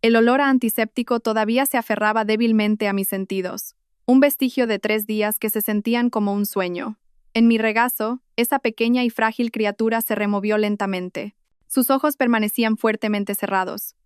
El olor a antiséptico todavía se aferraba débilmente a mis sentidos, un vestigio de 3 días que se sentían como un sueño. En mi regazo, esa pequeña y frágil criatura se removió lentamente. Sus ojos permanecían fuertemente cerrados.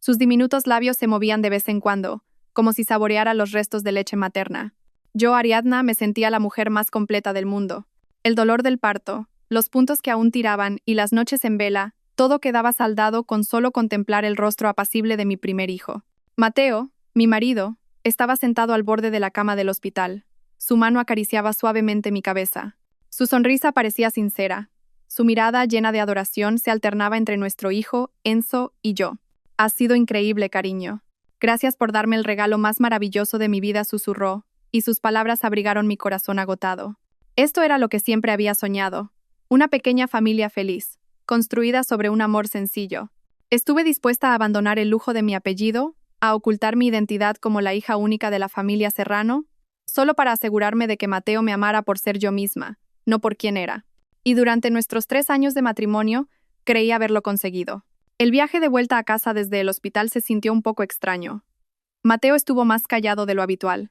Sus diminutos labios se movían de vez en cuando, como si saboreara los restos de leche materna. Yo, Ariadna, me sentía la mujer más completa del mundo. El dolor del parto, los puntos que aún tiraban y las noches en vela, todo quedaba saldado con solo contemplar el rostro apacible de mi primer hijo. Mateo, mi marido, estaba sentado al borde de la cama del hospital. Su mano acariciaba suavemente mi cabeza. Su sonrisa parecía sincera. Su mirada, llena de adoración, se alternaba entre nuestro hijo, Enzo, y yo. «Has sido increíble, cariño. Gracias por darme el regalo más maravilloso de mi vida», susurró, y sus palabras abrigaron mi corazón agotado. Esto era lo que siempre había soñado. Una pequeña familia feliz, construida sobre un amor sencillo. Estuve dispuesta a abandonar el lujo de mi apellido, a ocultar mi identidad como la hija única de la familia Serrano, solo para asegurarme de que Mateo me amara por ser yo misma, no por quién era. Y durante nuestros 3 años de matrimonio, creí haberlo conseguido. El viaje de vuelta a casa desde el hospital se sintió un poco extraño. Mateo estuvo más callado de lo habitual.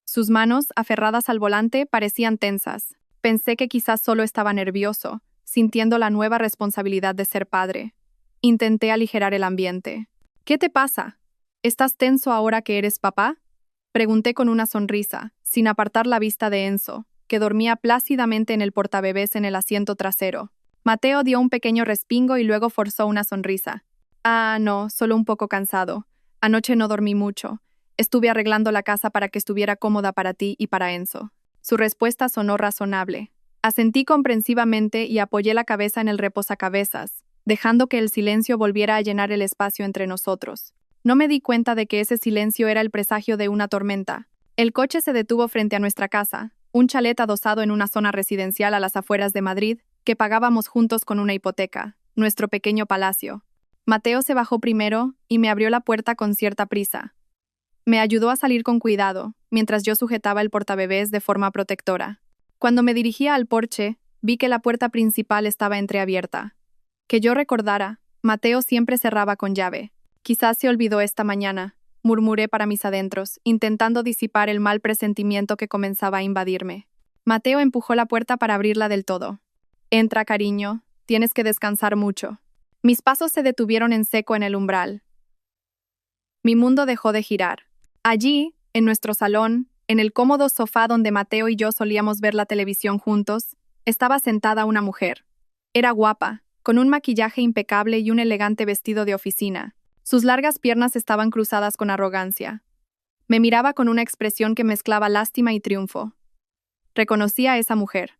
Sus manos, aferradas al volante, parecían tensas. Pensé que quizás solo estaba nervioso, sintiendo la nueva responsabilidad de ser padre. Intenté aligerar el ambiente. «¿Qué te pasa? ¿Estás tenso ahora que eres papá?», pregunté con una sonrisa, sin apartar la vista de Enzo, que dormía plácidamente en el portabebés en el asiento trasero. Mateo dio un pequeño respingo y luego forzó una sonrisa. «Ah, no, solo un poco cansado. Anoche no dormí mucho. Estuve arreglando la casa para que estuviera cómoda para ti y para Enzo». Su respuesta sonó razonable. Asentí comprensivamente y apoyé la cabeza en el reposacabezas, dejando que el silencio volviera a llenar el espacio entre nosotros. No me di cuenta de que ese silencio era el presagio de una tormenta. El coche se detuvo frente a nuestra casa, un chalet adosado en una zona residencial a las afueras de Madrid, que pagábamos juntos con una hipoteca, nuestro pequeño palacio. Mateo se bajó primero y me abrió la puerta con cierta prisa. Me ayudó a salir con cuidado, mientras yo sujetaba el portabebés de forma protectora. Cuando me dirigía al porche, vi que la puerta principal estaba entreabierta. Que yo recordara, Mateo siempre cerraba con llave. «Quizás se olvidó esta mañana», murmuré para mis adentros, intentando disipar el mal presentimiento que comenzaba a invadirme. Mateo empujó la puerta para abrirla del todo. «Entra, cariño, tienes que descansar mucho». Mis pasos se detuvieron en seco en el umbral. Mi mundo dejó de girar. Allí, en nuestro salón, en el cómodo sofá donde Mateo y yo solíamos ver la televisión juntos, estaba sentada una mujer. Era guapa, con un maquillaje impecable y un elegante vestido de oficina. Sus largas piernas estaban cruzadas con arrogancia. Me miraba con una expresión que mezclaba lástima y triunfo. Reconocí a esa mujer.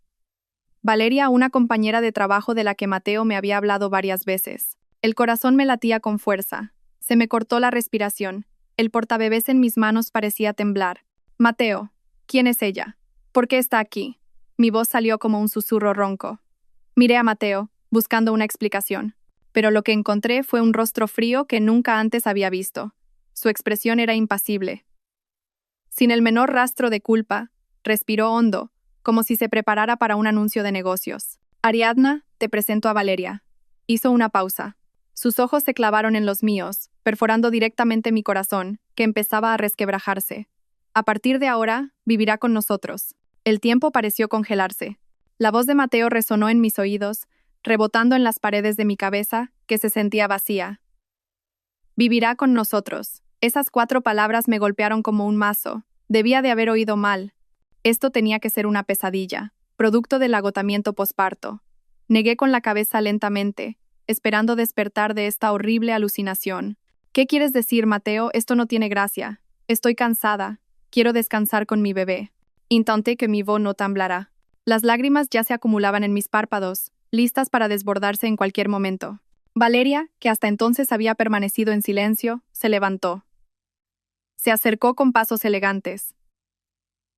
Valeria, una compañera de trabajo de la que Mateo me había hablado varias veces. El corazón me latía con fuerza. Se me cortó la respiración. El portabebés en mis manos parecía temblar. «Mateo, ¿quién es ella? ¿Por qué está aquí?». Mi voz salió como un susurro ronco. Miré a Mateo, buscando una explicación. Pero lo que encontré fue un rostro frío que nunca antes había visto. Su expresión era impasible. Sin el menor rastro de culpa, respiró hondo, como si se preparara para un anuncio de negocios. «Ariadna, te presento a Valeria». Hizo una pausa. Sus ojos se clavaron en los míos, perforando directamente mi corazón, que empezaba a resquebrajarse. «A partir de ahora, vivirá con nosotros». El tiempo pareció congelarse. La voz de Mateo resonó en mis oídos, rebotando en las paredes de mi cabeza, que se sentía vacía. «Vivirá con nosotros». Esas 4 palabras me golpearon como un mazo. Debía de haber oído mal. Esto tenía que ser una pesadilla, producto del agotamiento posparto. Negué con la cabeza lentamente, esperando despertar de esta horrible alucinación. «¿Qué quieres decir, Mateo? Esto no tiene gracia. Estoy cansada. Quiero descansar con mi bebé». Intenté que mi voz no temblara. Las lágrimas ya se acumulaban en mis párpados, listas para desbordarse en cualquier momento. Valeria, que hasta entonces había permanecido en silencio, se levantó. Se acercó con pasos elegantes.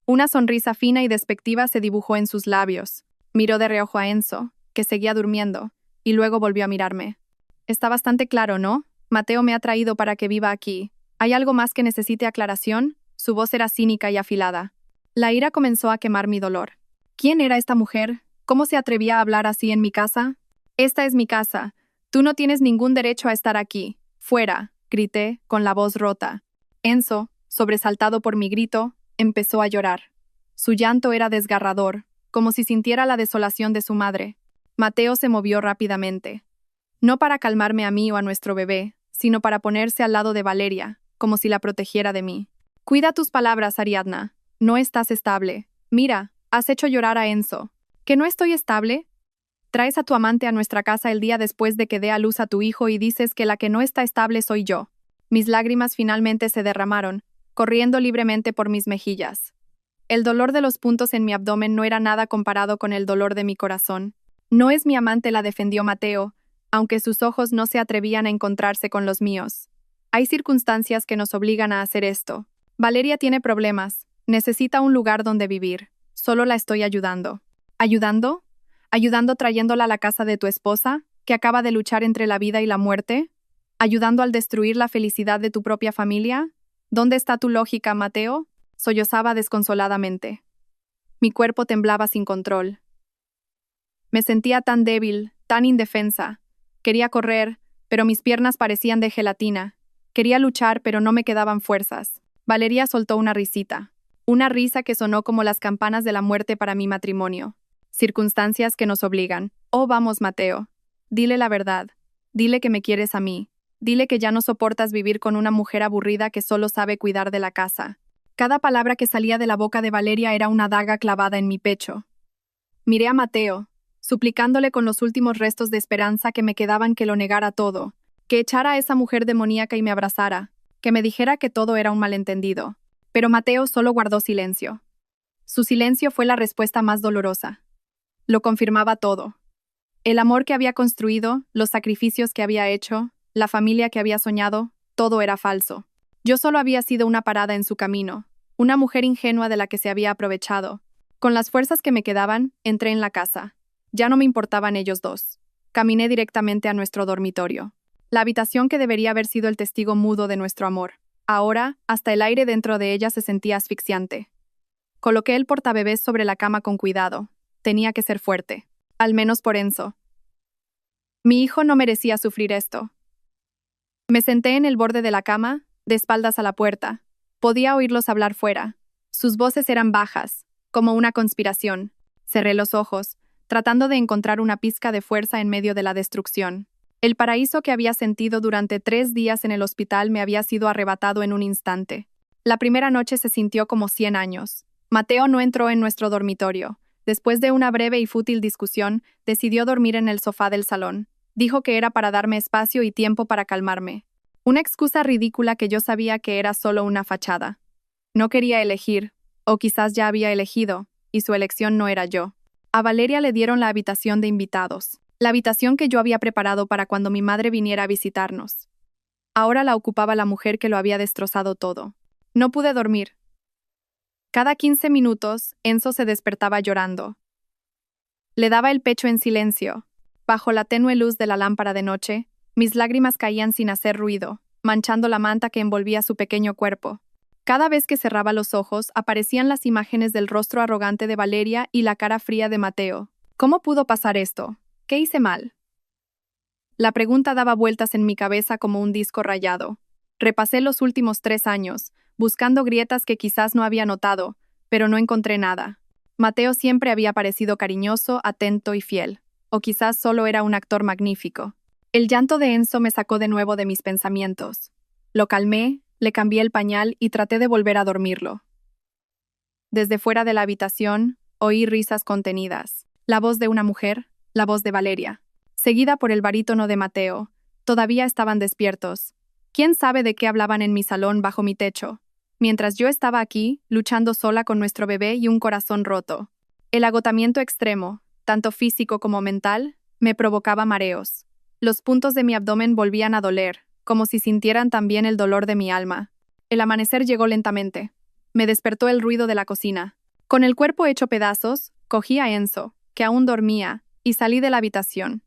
Una sonrisa fina y despectiva se dibujó en sus labios. Miró de reojo a Enzo, que seguía durmiendo, y luego volvió a mirarme. «Está bastante claro, ¿no? Mateo me ha traído para que viva aquí. ¿Hay algo más que necesite aclaración?». Su voz era cínica y afilada. La ira comenzó a quemar mi dolor. ¿Quién era esta mujer? ¿Cómo se atrevía a hablar así en mi casa? «Esta es mi casa. Tú no tienes ningún derecho a estar aquí. Fuera», grité, con la voz rota. Enzo, sobresaltado por mi grito, empezó a llorar. Su llanto era desgarrador, como si sintiera la desolación de su madre. Mateo se movió rápidamente. No para calmarme a mí o a nuestro bebé, sino para ponerse al lado de Valeria, como si la protegiera de mí. Cuida tus palabras, Ariadna. No estás estable. Mira, has hecho llorar a Enzo. ¿Que no estoy estable? Traes a tu amante a nuestra casa el día después de que dé a luz a tu hijo y dices que la que no está estable soy yo. Mis lágrimas finalmente se derramaron, corriendo libremente por mis mejillas. El dolor de los puntos en mi abdomen no era nada comparado con el dolor de mi corazón. No es mi amante, la defendió Mateo, aunque sus ojos no se atrevían a encontrarse con los míos. Hay circunstancias que nos obligan a hacer esto. Valeria tiene problemas. Necesita un lugar donde vivir. Solo la estoy ayudando. ¿Ayudando? ¿Ayudando trayéndola a la casa de tu esposa, que acaba de luchar entre la vida y la muerte? ¿Ayudando al destruir la felicidad de tu propia familia? ¿Dónde está tu lógica, Mateo? Sollozaba desconsoladamente. Mi cuerpo temblaba sin control. Me sentía tan débil, tan indefensa. Quería correr, pero mis piernas parecían de gelatina. Quería luchar, pero no me quedaban fuerzas. Valeria soltó una risita. Una risa que sonó como las campanas de la muerte para mi matrimonio. Circunstancias que nos obligan. Oh, vamos, Mateo. Dile la verdad. Dile que me quieres a mí. Dile que ya no soportas vivir con una mujer aburrida que solo sabe cuidar de la casa. Cada palabra que salía de la boca de Valeria era una daga clavada en mi pecho. Miré a Mateo, suplicándole con los últimos restos de esperanza que me quedaban que lo negara todo, que echara a esa mujer demoníaca y me abrazara, que me dijera que todo era un malentendido. Pero Mateo solo guardó silencio. Su silencio fue la respuesta más dolorosa. Lo confirmaba todo. El amor que había construido, los sacrificios que había hecho, la familia que había soñado, todo era falso. Yo solo había sido una parada en su camino, una mujer ingenua de la que se había aprovechado. Con las fuerzas que me quedaban, entré en la casa. Ya no me importaban ellos dos. Caminé directamente a nuestro dormitorio. La habitación que debería haber sido el testigo mudo de nuestro amor. Ahora, hasta el aire dentro de ella se sentía asfixiante. Coloqué el portabebés sobre la cama con cuidado. Tenía que ser fuerte. Al menos por Enzo. Mi hijo no merecía sufrir esto. Me senté en el borde de la cama, de espaldas a la puerta. Podía oírlos hablar fuera. Sus voces eran bajas, como una conspiración. Cerré los ojos, tratando de encontrar una pizca de fuerza en medio de la destrucción. El paraíso que había sentido durante 3 días en el hospital me había sido arrebatado en un instante. La primera noche se sintió como 100 años. Mateo no entró en nuestro dormitorio. Después de una breve y fútil discusión, decidió dormir en el sofá del salón. Dijo que era para darme espacio y tiempo para calmarme. Una excusa ridícula que yo sabía que era solo una fachada. No quería elegir, o quizás ya había elegido, y su elección no era yo. A Valeria le dieron la habitación de invitados, la habitación que yo había preparado para cuando mi madre viniera a visitarnos. Ahora la ocupaba la mujer que lo había destrozado todo. No pude dormir. Cada 15 minutos, Enzo se despertaba llorando. Le daba el pecho en silencio. Bajo la tenue luz de la lámpara de noche, mis lágrimas caían sin hacer ruido, manchando la manta que envolvía su pequeño cuerpo. Cada vez que cerraba los ojos, aparecían las imágenes del rostro arrogante de Valeria y la cara fría de Mateo. ¿Cómo pudo pasar esto? ¿Qué hice mal? La pregunta daba vueltas en mi cabeza como un disco rayado. Repasé los últimos 3 años, buscando grietas que quizás no había notado, pero no encontré nada. Mateo siempre había parecido cariñoso, atento y fiel. O quizás solo era un actor magnífico. El llanto de Enzo me sacó de nuevo de mis pensamientos. Lo calmé, le cambié el pañal y traté de volver a dormirlo. Desde fuera de la habitación, oí risas contenidas. La voz de una mujer, la voz de Valeria, seguida por el barítono de Mateo. Todavía estaban despiertos. ¿Quién sabe de qué hablaban en mi salón bajo mi techo? Mientras yo estaba aquí, luchando sola con nuestro bebé y un corazón roto. El agotamiento extremo, tanto físico como mental, me provocaba mareos. Los puntos de mi abdomen volvían a doler, como si sintieran también el dolor de mi alma. El amanecer llegó lentamente. Me despertó el ruido de la cocina. Con el cuerpo hecho pedazos, cogí a Enzo, que aún dormía, y salí de la habitación.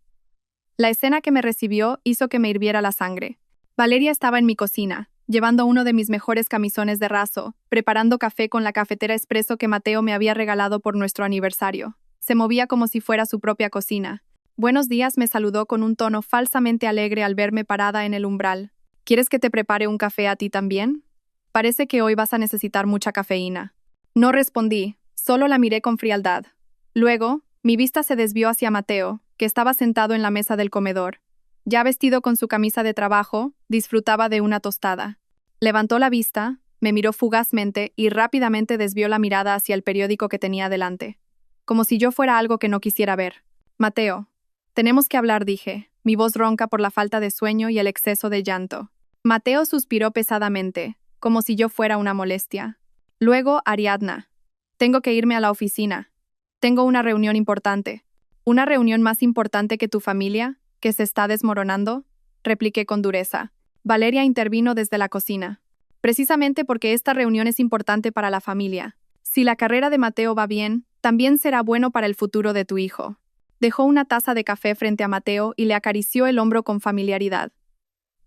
La escena que me recibió hizo que me hirviera la sangre. Valeria estaba en mi cocina, llevando uno de mis mejores camisones de raso, preparando café con la cafetera expreso que Mateo me había regalado por nuestro aniversario. Se movía como si fuera su propia cocina. Buenos días, me saludó con un tono falsamente alegre al verme parada en el umbral. ¿Quieres que te prepare un café a ti también? Parece que hoy vas a necesitar mucha cafeína. No respondí, solo la miré con frialdad. Luego, mi vista se desvió hacia Mateo, que estaba sentado en la mesa del comedor. Ya vestido con su camisa de trabajo, disfrutaba de una tostada. Levantó la vista, me miró fugazmente y rápidamente desvió la mirada hacia el periódico que tenía delante. Como si yo fuera algo que no quisiera ver. Mateo, tenemos que hablar, dije, mi voz ronca por la falta de sueño y el exceso de llanto. Mateo suspiró pesadamente, como si yo fuera una molestia. Luego, Ariadna. Tengo que irme a la oficina. Tengo una reunión importante. ¿Una reunión más importante que tu familia, que se está desmoronando? Repliqué con dureza. Valeria intervino desde la cocina. Precisamente porque esta reunión es importante para la familia. Si la carrera de Mateo va bien, también será bueno para el futuro de tu hijo. Dejó una taza de café frente a Mateo y le acarició el hombro con familiaridad.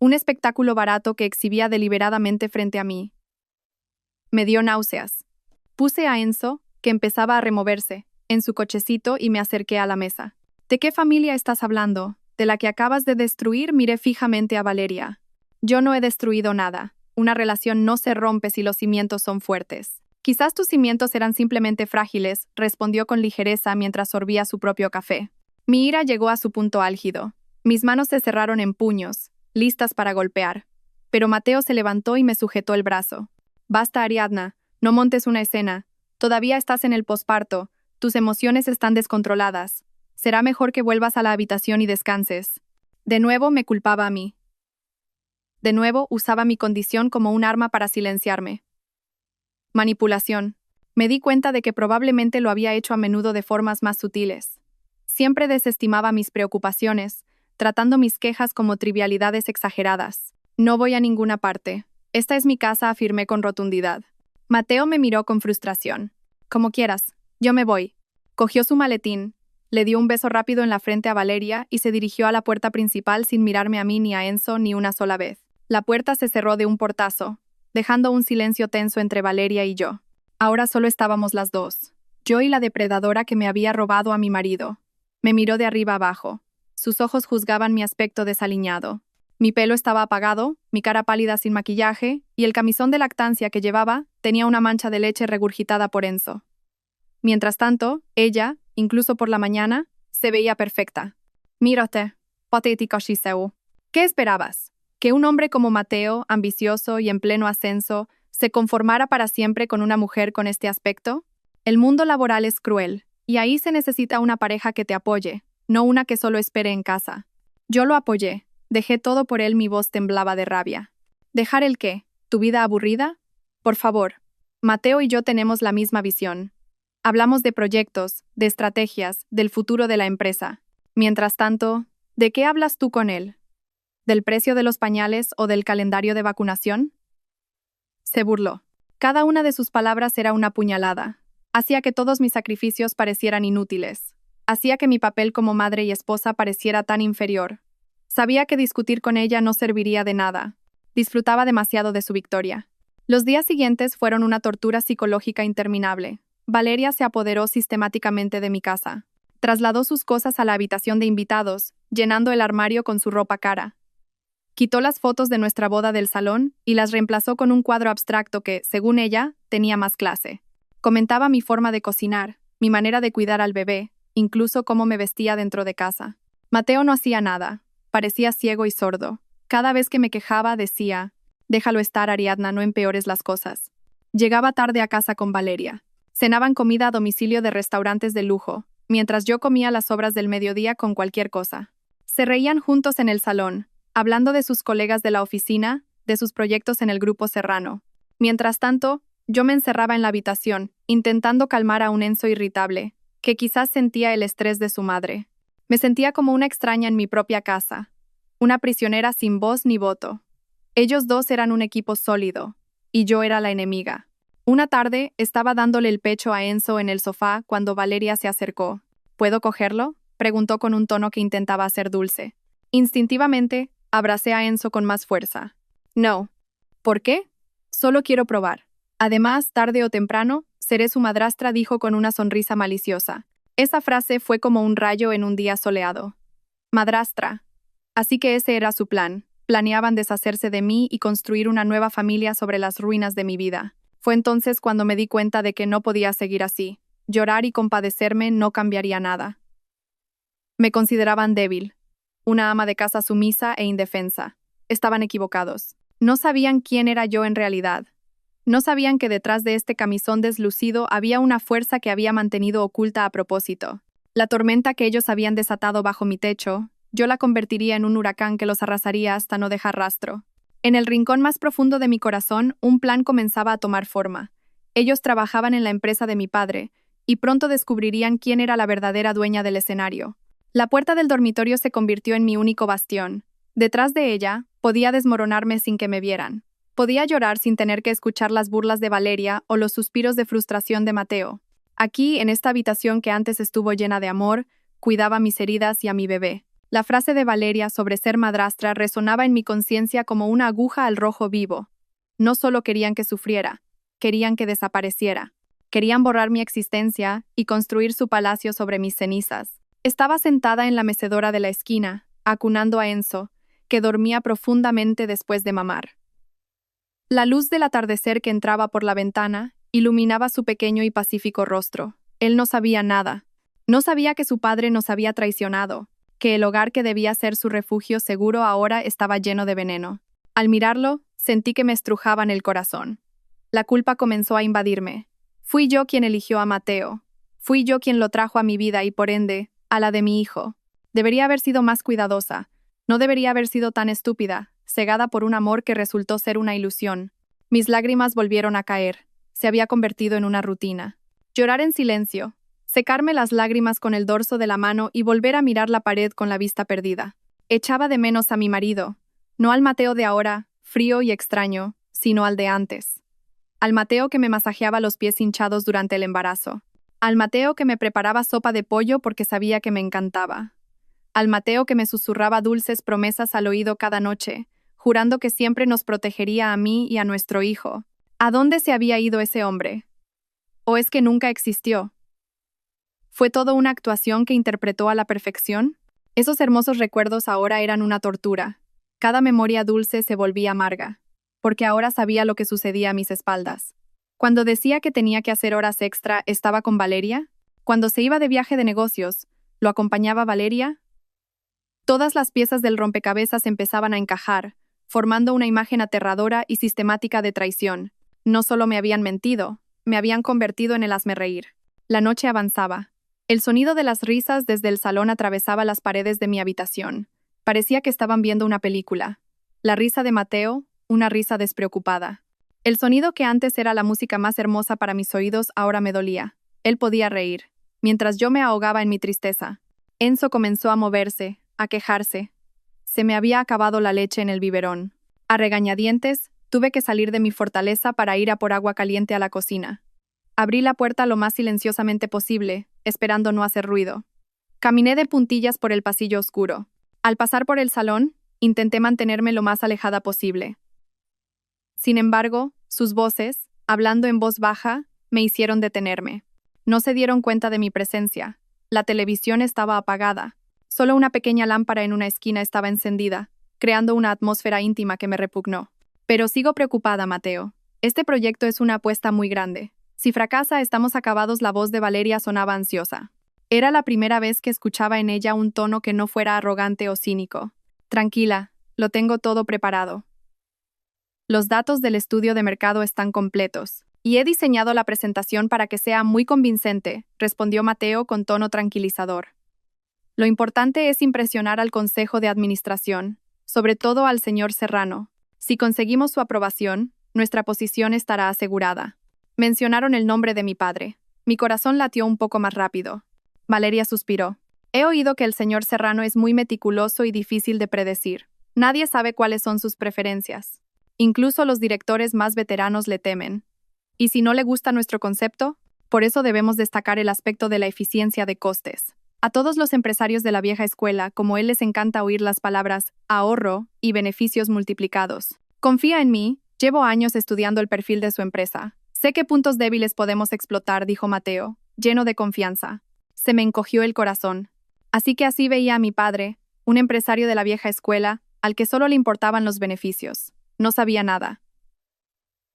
Un espectáculo barato que exhibía deliberadamente frente a mí. Me dio náuseas. Puse a Enzo, que empezaba a removerse, en su cochecito y me acerqué a la mesa. ¿De qué familia estás hablando? ¿De la que acabas de destruir? Miré fijamente a Valeria. Yo no he destruido nada. Una relación no se rompe si los cimientos son fuertes. Quizás tus cimientos eran simplemente frágiles, respondió con ligereza mientras sorbía su propio café. Mi ira llegó a su punto álgido. Mis manos se cerraron en puños, listas para golpear. Pero Mateo se levantó y me sujetó el brazo. Basta, Ariadna, no montes una escena. Todavía estás en el posparto, tus emociones están descontroladas. Será mejor que vuelvas a la habitación y descanses. De nuevo me culpaba a mí. De nuevo usaba mi condición como un arma para silenciarme. Manipulación. Me di cuenta de que probablemente lo había hecho a menudo de formas más sutiles. Siempre desestimaba mis preocupaciones, tratando mis quejas como trivialidades exageradas. No voy a ninguna parte. Esta es mi casa, afirmé con rotundidad. Mateo me miró con frustración. Como quieras, yo me voy. Cogió su maletín, le dio un beso rápido en la frente a Valeria y se dirigió a la puerta principal sin mirarme a mí ni a Enzo ni una sola vez. La puerta se cerró de un portazo, dejando un silencio tenso entre Valeria y yo. Ahora solo estábamos las dos, yo y la depredadora que me había robado a mi marido. Me miró de arriba abajo. Sus ojos juzgaban mi aspecto desaliñado. Mi pelo estaba apagado, mi cara pálida sin maquillaje, y el camisón de lactancia que llevaba tenía una mancha de leche regurgitada por Enzo. Mientras tanto, ella, incluso por la mañana, se veía perfecta. Mírate, patético Shiseu. ¿Qué esperabas? ¿Que un hombre como Mateo, ambicioso y en pleno ascenso, se conformara para siempre con una mujer con este aspecto? El mundo laboral es cruel, y ahí se necesita una pareja que te apoye, no una que solo espere en casa. Yo lo apoyé. Dejé todo por él, mi voz temblaba de rabia. ¿Dejar el qué? ¿Tu vida aburrida? Por favor. Mateo y yo tenemos la misma visión. Hablamos de proyectos, de estrategias, del futuro de la empresa. Mientras tanto, ¿de qué hablas tú con él? ¿Del precio de los pañales o del calendario de vacunación? Se burló. Cada una de sus palabras era una puñalada. Hacía que todos mis sacrificios parecieran inútiles. Hacía que mi papel como madre y esposa pareciera tan inferior. Sabía que discutir con ella no serviría de nada. Disfrutaba demasiado de su victoria. Los días siguientes fueron una tortura psicológica interminable. Valeria se apoderó sistemáticamente de mi casa. Trasladó sus cosas a la habitación de invitados, llenando el armario con su ropa cara. Quitó las fotos de nuestra boda del salón y las reemplazó con un cuadro abstracto que, según ella, tenía más clase. Comentaba mi forma de cocinar, mi manera de cuidar al bebé, incluso cómo me vestía dentro de casa. Mateo no hacía nada. Parecía ciego y sordo. Cada vez que me quejaba, decía, «Déjalo estar, Ariadna, no empeores las cosas». Llegaba tarde a casa con Valeria. Cenaban comida a domicilio de restaurantes de lujo, mientras yo comía las sobras del mediodía con cualquier cosa. Se reían juntos en el salón, hablando de sus colegas de la oficina, de sus proyectos en el Grupo Serrano. Mientras tanto, yo me encerraba en la habitación, intentando calmar a un Enzo irritable, que quizás sentía el estrés de su madre. Me sentía como una extraña en mi propia casa, una prisionera sin voz ni voto. Ellos dos eran un equipo sólido, y yo era la enemiga. Una tarde, estaba dándole el pecho a Enzo en el sofá cuando Valeria se acercó. ¿Puedo cogerlo?, preguntó con un tono que intentaba ser dulce. Instintivamente, abracé a Enzo con más fuerza. No. ¿Por qué? Solo quiero probar. Además, tarde o temprano, seré su madrastra, dijo con una sonrisa maliciosa. Esa frase fue como un rayo en un día soleado. Madrastra. Así que ese era su plan. Planeaban deshacerse de mí y construir una nueva familia sobre las ruinas de mi vida. Fue entonces cuando me di cuenta de que no podía seguir así. Llorar y compadecerme no cambiaría nada. Me consideraban débil, una ama de casa sumisa e indefensa. Estaban equivocados. No sabían quién era yo en realidad. No sabían que detrás de este camisón deslucido había una fuerza que había mantenido oculta a propósito. La tormenta que ellos habían desatado bajo mi techo, yo la convertiría en un huracán que los arrasaría hasta no dejar rastro. En el rincón más profundo de mi corazón, un plan comenzaba a tomar forma. Ellos trabajaban en la empresa de mi padre, y pronto descubrirían quién era la verdadera dueña del escenario. La puerta del dormitorio se convirtió en mi único bastión. Detrás de ella, podía desmoronarme sin que me vieran. Podía llorar sin tener que escuchar las burlas de Valeria o los suspiros de frustración de Mateo. Aquí, en esta habitación que antes estuvo llena de amor, cuidaba mis heridas y a mi bebé. La frase de Valeria sobre ser madrastra resonaba en mi conciencia como una aguja al rojo vivo. No solo querían que sufriera, querían que desapareciera. Querían borrar mi existencia y construir su palacio sobre mis cenizas. Estaba sentada en la mecedora de la esquina, acunando a Enzo, que dormía profundamente después de mamar. La luz del atardecer que entraba por la ventana iluminaba su pequeño y pacífico rostro. Él no sabía nada. No sabía que su padre nos había traicionado, que el hogar que debía ser su refugio seguro ahora estaba lleno de veneno. Al mirarlo, sentí que me estrujaban el corazón. La culpa comenzó a invadirme. Fui yo quien eligió a Mateo. Fui yo quien lo trajo a mi vida y, por ende, a la de mi hijo. Debería haber sido más cuidadosa. No debería haber sido tan estúpida, cegada por un amor que resultó ser una ilusión. Mis lágrimas volvieron a caer. Se había convertido en una rutina. Llorar en silencio, secarme las lágrimas con el dorso de la mano y volver a mirar la pared con la vista perdida. Echaba de menos a mi marido, no al Mateo de ahora, frío y extraño, sino al de antes. Al Mateo que me masajeaba los pies hinchados durante el embarazo. Al Mateo que me preparaba sopa de pollo porque sabía que me encantaba. Al Mateo que me susurraba dulces promesas al oído cada noche, jurando que siempre nos protegería a mí y a nuestro hijo. ¿A dónde se había ido ese hombre? ¿O es que nunca existió? ¿Fue todo una actuación que interpretó a la perfección? Esos hermosos recuerdos ahora eran una tortura. Cada memoria dulce se volvía amarga, porque ahora sabía lo que sucedía a mis espaldas. Cuando decía que tenía que hacer horas extra, ¿estaba con Valeria? Cuando se iba de viaje de negocios, ¿lo acompañaba Valeria? Todas las piezas del rompecabezas empezaban a encajar, formando una imagen aterradora y sistemática de traición. No solo me habían mentido, me habían convertido en el hazmerreír. La noche avanzaba. El sonido de las risas desde el salón atravesaba las paredes de mi habitación. Parecía que estaban viendo una película. La risa de Mateo, una risa despreocupada. El sonido que antes era la música más hermosa para mis oídos ahora me dolía. Él podía reír, mientras yo me ahogaba en mi tristeza. Enzo comenzó a moverse, a quejarse. Se me había acabado la leche en el biberón. A regañadientes, tuve que salir de mi fortaleza para ir a por agua caliente a la cocina. Abrí la puerta lo más silenciosamente posible, esperando no hacer ruido. Caminé de puntillas por el pasillo oscuro. Al pasar por el salón, intenté mantenerme lo más alejada posible. Sin embargo, sus voces, hablando en voz baja, me hicieron detenerme. No se dieron cuenta de mi presencia. La televisión estaba apagada. Solo una pequeña lámpara en una esquina estaba encendida, creando una atmósfera íntima que me repugnó. Pero sigo preocupada, Mateo. Este proyecto es una apuesta muy grande. Si fracasa, estamos acabados. La voz de Valeria sonaba ansiosa. Era la primera vez que escuchaba en ella un tono que no fuera arrogante o cínico. Tranquila, lo tengo todo preparado. Los datos del estudio de mercado están completos, y he diseñado la presentación para que sea muy convincente, respondió Mateo con tono tranquilizador. Lo importante es impresionar al Consejo de Administración, sobre todo al señor Serrano. Si conseguimos su aprobación, nuestra posición estará asegurada. Mencionaron el nombre de mi padre. Mi corazón latió un poco más rápido. Valeria suspiró. He oído que el señor Serrano es muy meticuloso y difícil de predecir. Nadie sabe cuáles son sus preferencias. Incluso los directores más veteranos le temen. ¿Y si no le gusta nuestro concepto? Por eso debemos destacar el aspecto de la eficiencia de costes. A todos los empresarios de la vieja escuela, como él, les encanta oír las palabras ahorro y beneficios multiplicados. Confía en mí, llevo años estudiando el perfil de su empresa. Sé qué puntos débiles podemos explotar, dijo Mateo, lleno de confianza. Se me encogió el corazón. Así que así veía a mi padre, un empresario de la vieja escuela, al que solo le importaban los beneficios. No sabía nada.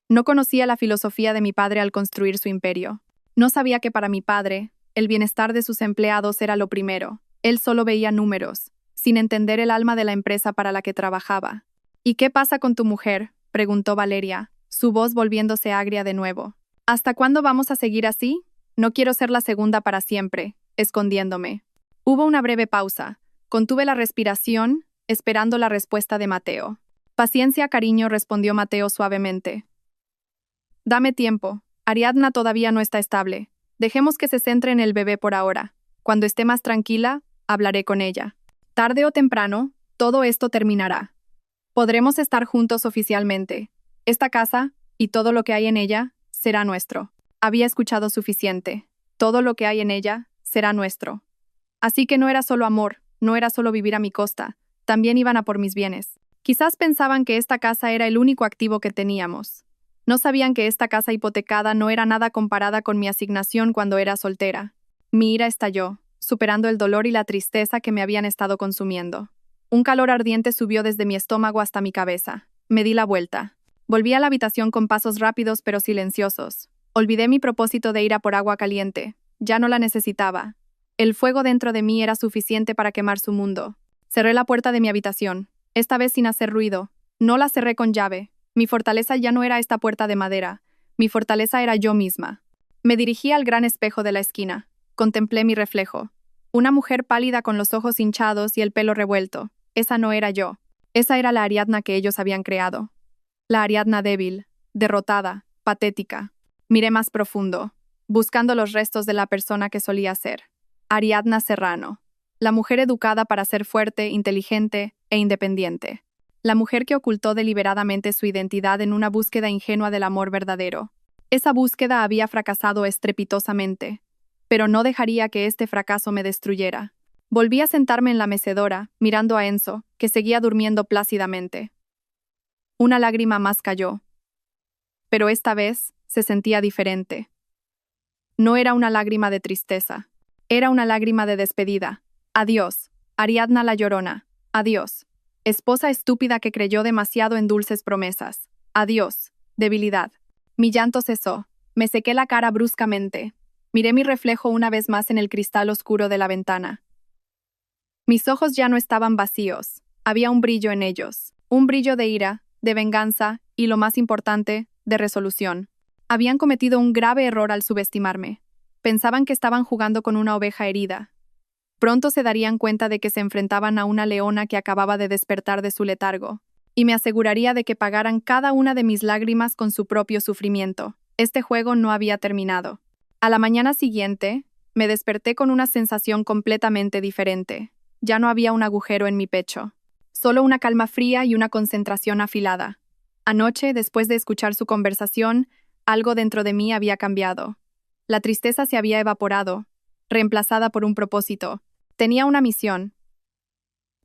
No conocía la filosofía de mi padre al construir su imperio. No sabía que para mi padre, el bienestar de sus empleados era lo primero. Él solo veía números, sin entender el alma de la empresa para la que trabajaba. ¿Y qué pasa con tu mujer?, preguntó Valeria, su voz volviéndose agria de nuevo. ¿Hasta cuándo vamos a seguir así? No quiero ser la segunda para siempre, escondiéndome. Hubo una breve pausa. Contuve la respiración, esperando la respuesta de Mateo. Paciencia, cariño, respondió Mateo suavemente. Dame tiempo. Ariadna todavía no está estable. Dejemos que se centre en el bebé por ahora. Cuando esté más tranquila, hablaré con ella. Tarde o temprano, todo esto terminará. Podremos estar juntos oficialmente. Esta casa, y todo lo que hay en ella, será nuestro. Había escuchado suficiente. Todo lo que hay en ella, será nuestro. Así que no era solo amor, no era solo vivir a mi costa, también iban a por mis bienes. Quizás pensaban que esta casa era el único activo que teníamos. No sabían que esta casa hipotecada no era nada comparada con mi asignación cuando era soltera. Mi ira estalló, superando el dolor y la tristeza que me habían estado consumiendo. Un calor ardiente subió desde mi estómago hasta mi cabeza. Me di la vuelta. Volví a la habitación con pasos rápidos pero silenciosos. Olvidé mi propósito de ir a por agua caliente. Ya no la necesitaba. El fuego dentro de mí era suficiente para quemar su mundo. Cerré la puerta de mi habitación, esta vez sin hacer ruido. No la cerré con llave. Mi fortaleza ya no era esta puerta de madera. Mi fortaleza era yo misma. Me dirigí al gran espejo de la esquina. Contemplé mi reflejo. Una mujer pálida con los ojos hinchados y el pelo revuelto. Esa no era yo. Esa era la Ariadna que ellos habían creado. La Ariadna débil, derrotada, patética. Miré más profundo, buscando los restos de la persona que solía ser. Ariadna Serrano. La mujer educada para ser fuerte, inteligente e independiente. La mujer que ocultó deliberadamente su identidad en una búsqueda ingenua del amor verdadero. Esa búsqueda había fracasado estrepitosamente, pero no dejaría que este fracaso me destruyera. Volví a sentarme en la mecedora, mirando a Enzo, que seguía durmiendo plácidamente. Una lágrima más cayó. Pero esta vez se sentía diferente. No era una lágrima de tristeza. Era una lágrima de despedida. Adiós, Ariadna la Llorona. Adiós. Esposa estúpida que creyó demasiado en dulces promesas. Adiós, debilidad. Mi llanto cesó. Me sequé la cara bruscamente. Miré mi reflejo una vez más en el cristal oscuro de la ventana. Mis ojos ya no estaban vacíos. Había un brillo en ellos. Un brillo de ira, de venganza y, lo más importante, de resolución. Habían cometido un grave error al subestimarme. Pensaban que estaban jugando con una oveja herida. Pronto se darían cuenta de que se enfrentaban a una leona que acababa de despertar de su letargo, y me aseguraría de que pagaran cada una de mis lágrimas con su propio sufrimiento. Este juego no había terminado. A la mañana siguiente, me desperté con una sensación completamente diferente. Ya no había un agujero en mi pecho, solo una calma fría y una concentración afilada. Anoche, después de escuchar su conversación, algo dentro de mí había cambiado. La tristeza se había evaporado, reemplazada por un propósito. Tenía una misión: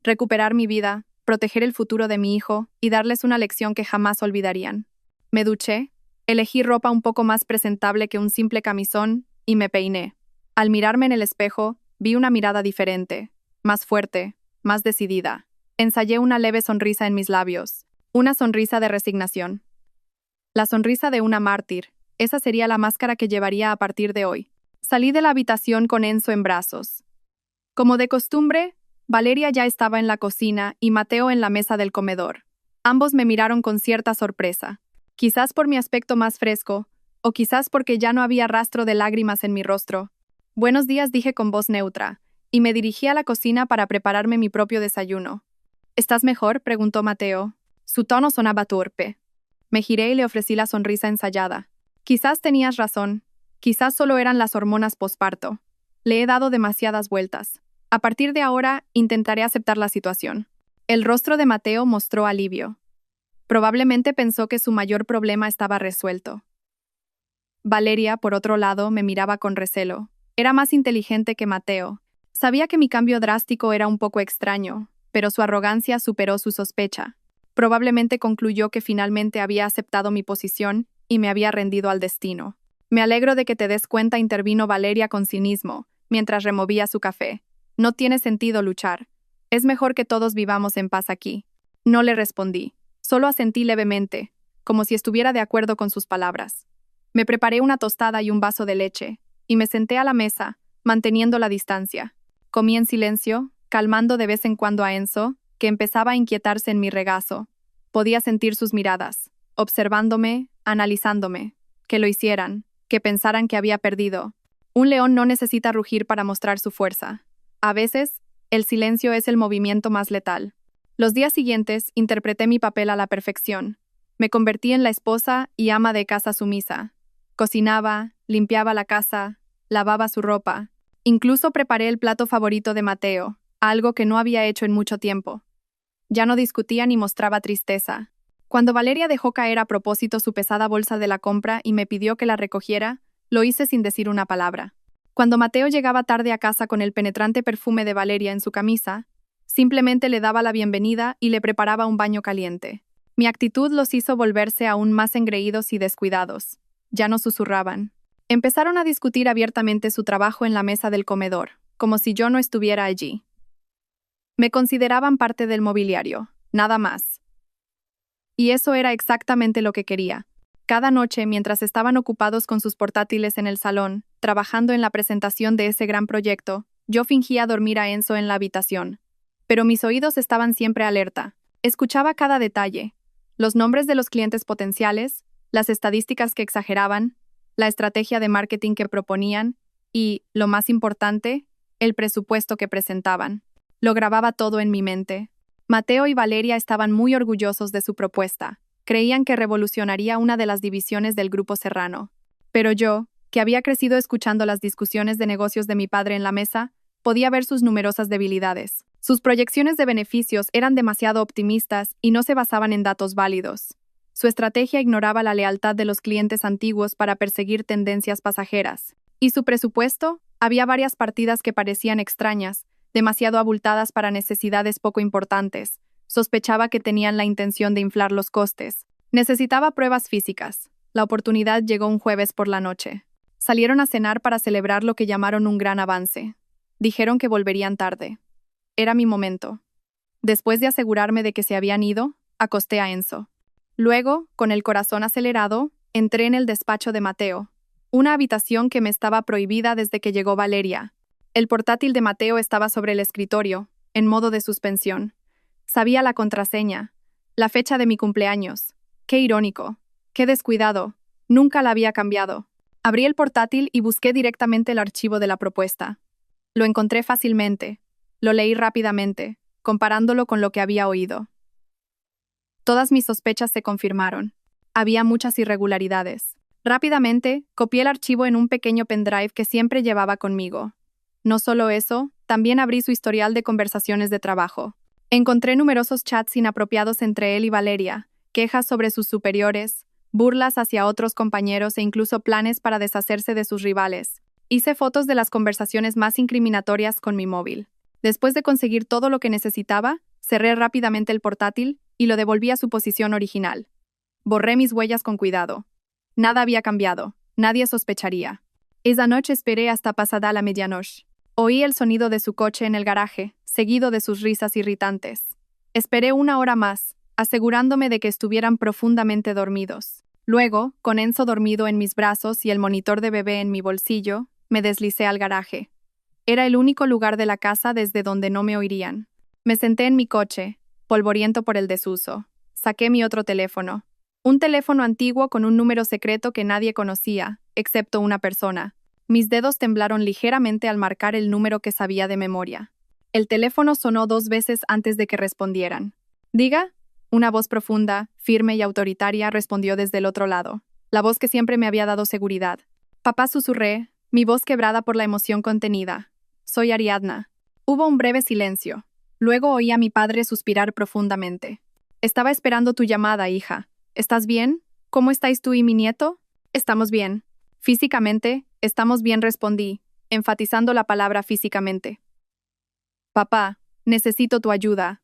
recuperar mi vida, proteger el futuro de mi hijo y darles una lección que jamás olvidarían. Me duché, elegí ropa un poco más presentable que un simple camisón y me peiné. Al mirarme en el espejo, vi una mirada diferente, más fuerte, más decidida. Ensayé una leve sonrisa en mis labios, una sonrisa de resignación. La sonrisa de una mártir. Esa sería la máscara que llevaría a partir de hoy. Salí de la habitación con Enzo en brazos. Como de costumbre, Valeria ya estaba en la cocina y Mateo en la mesa del comedor. Ambos me miraron con cierta sorpresa, quizás por mi aspecto más fresco, o quizás porque ya no había rastro de lágrimas en mi rostro. Buenos días, dije con voz neutra, y me dirigí a la cocina para prepararme mi propio desayuno. ¿Estás mejor?, preguntó Mateo. Su tono sonaba torpe. Me giré y le ofrecí la sonrisa ensayada. Quizás tenías razón. Quizás solo eran las hormonas posparto. Le he dado demasiadas vueltas. A partir de ahora, intentaré aceptar la situación. El rostro de Mateo mostró alivio. Probablemente pensó que su mayor problema estaba resuelto. Valeria, por otro lado, me miraba con recelo. Era más inteligente que Mateo. Sabía que mi cambio drástico era un poco extraño, pero su arrogancia superó su sospecha. Probablemente concluyó que finalmente había aceptado mi posición y me había rendido al destino. Me alegro de que te des cuenta, intervino Valeria con cinismo, mientras removía su café. No tiene sentido luchar. Es mejor que todos vivamos en paz aquí. No le respondí. Solo asentí levemente, como si estuviera de acuerdo con sus palabras. Me preparé una tostada y un vaso de leche, y me senté a la mesa, manteniendo la distancia. Comí en silencio, calmando de vez en cuando a Enzo, que empezaba a inquietarse en mi regazo. Podía sentir sus miradas, observándome, analizándome, que lo hicieran, que pensaran que había perdido. Un león no necesita rugir para mostrar su fuerza. A veces, el silencio es el movimiento más letal. Los días siguientes interpreté mi papel a la perfección. Me convertí en la esposa y ama de casa sumisa. Cocinaba, limpiaba la casa, lavaba su ropa. Incluso preparé el plato favorito de Mateo, algo que no había hecho en mucho tiempo. Ya no discutía ni mostraba tristeza. Cuando Valeria dejó caer a propósito su pesada bolsa de la compra y me pidió que la recogiera, lo hice sin decir una palabra. Cuando Mateo llegaba tarde a casa con el penetrante perfume de Valeria en su camisa, simplemente le daba la bienvenida y le preparaba un baño caliente. Mi actitud los hizo volverse aún más engreídos y descuidados. Ya no susurraban. Empezaron a discutir abiertamente su trabajo en la mesa del comedor, como si yo no estuviera allí. Me consideraban parte del mobiliario, nada más. Y eso era exactamente lo que quería. Cada noche, mientras estaban ocupados con sus portátiles en el salón, trabajando en la presentación de ese gran proyecto, yo fingía dormir a Enzo en la habitación. Pero mis oídos estaban siempre alerta. Escuchaba cada detalle, los nombres de los clientes potenciales, las estadísticas que exageraban, la estrategia de marketing que proponían y, lo más importante, el presupuesto que presentaban. Lo grababa todo en mi mente. Mateo y Valeria estaban muy orgullosos de su propuesta. Creían que revolucionaría una de las divisiones del Grupo Serrano. Pero yo, que había crecido escuchando las discusiones de negocios de mi padre en la mesa, podía ver sus numerosas debilidades. Sus proyecciones de beneficios eran demasiado optimistas y no se basaban en datos válidos. Su estrategia ignoraba la lealtad de los clientes antiguos para perseguir tendencias pasajeras. Y su presupuesto, había varias partidas que parecían extrañas, demasiado abultadas para necesidades poco importantes. Sospechaba que tenían la intención de inflar los costes. Necesitaba pruebas físicas. La oportunidad llegó un jueves por la noche. Salieron a cenar para celebrar lo que llamaron un gran avance. Dijeron que volverían tarde. Era mi momento. Después de asegurarme de que se habían ido, acosté a Enzo. Luego, con el corazón acelerado, entré en el despacho de Mateo, una habitación que me estaba prohibida desde que llegó Valeria. El portátil de Mateo estaba sobre el escritorio, en modo de suspensión. Sabía la contraseña, la fecha de mi cumpleaños. Qué irónico, qué descuidado. Nunca la había cambiado. Abrí el portátil y busqué directamente el archivo de la propuesta. Lo encontré fácilmente. Lo leí rápidamente, comparándolo con lo que había oído. Todas mis sospechas se confirmaron. Había muchas irregularidades. Rápidamente, copié el archivo en un pequeño pendrive que siempre llevaba conmigo. No solo eso, también abrí su historial de conversaciones de trabajo. Encontré numerosos chats inapropiados entre él y Valeria, quejas sobre sus superiores, burlas hacia otros compañeros e incluso planes para deshacerse de sus rivales. Hice fotos de las conversaciones más incriminatorias con mi móvil. Después de conseguir todo lo que necesitaba, cerré rápidamente el portátil y lo devolví a su posición original. Borré mis huellas con cuidado. Nada había cambiado, nadie sospecharía. Esa noche esperé hasta pasada la medianoche. Oí el sonido de su coche en el garaje, seguido de sus risas irritantes. Esperé 1 hora más, asegurándome de que estuvieran profundamente dormidos. Luego, con Enzo dormido en mis brazos y el monitor de bebé en mi bolsillo, me deslicé al garaje. Era el único lugar de la casa desde donde no me oirían. Me senté en mi coche, polvoriento por el desuso. Saqué mi otro teléfono. Un teléfono antiguo con un número secreto que nadie conocía, excepto una persona. Mis dedos temblaron ligeramente al marcar el número que sabía de memoria. El teléfono sonó 2 veces antes de que respondieran. «Diga». Una voz profunda, firme y autoritaria respondió desde el otro lado. La voz que siempre me había dado seguridad. «Papá», susurré, mi voz quebrada por la emoción contenida. «Soy Ariadna». Hubo un breve silencio. Luego oí a mi padre suspirar profundamente. «Estaba esperando tu llamada, hija. ¿Estás bien? ¿Cómo estáis tú y mi nieto?» «Estamos bien. Físicamente, estamos bien», respondí, enfatizando la palabra físicamente. «Papá, necesito tu ayuda.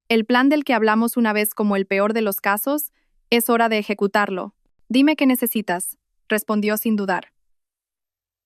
El plan del que hablamos una vez como el peor de los casos, es hora de ejecutarlo. Dime qué necesitas», respondió sin dudar.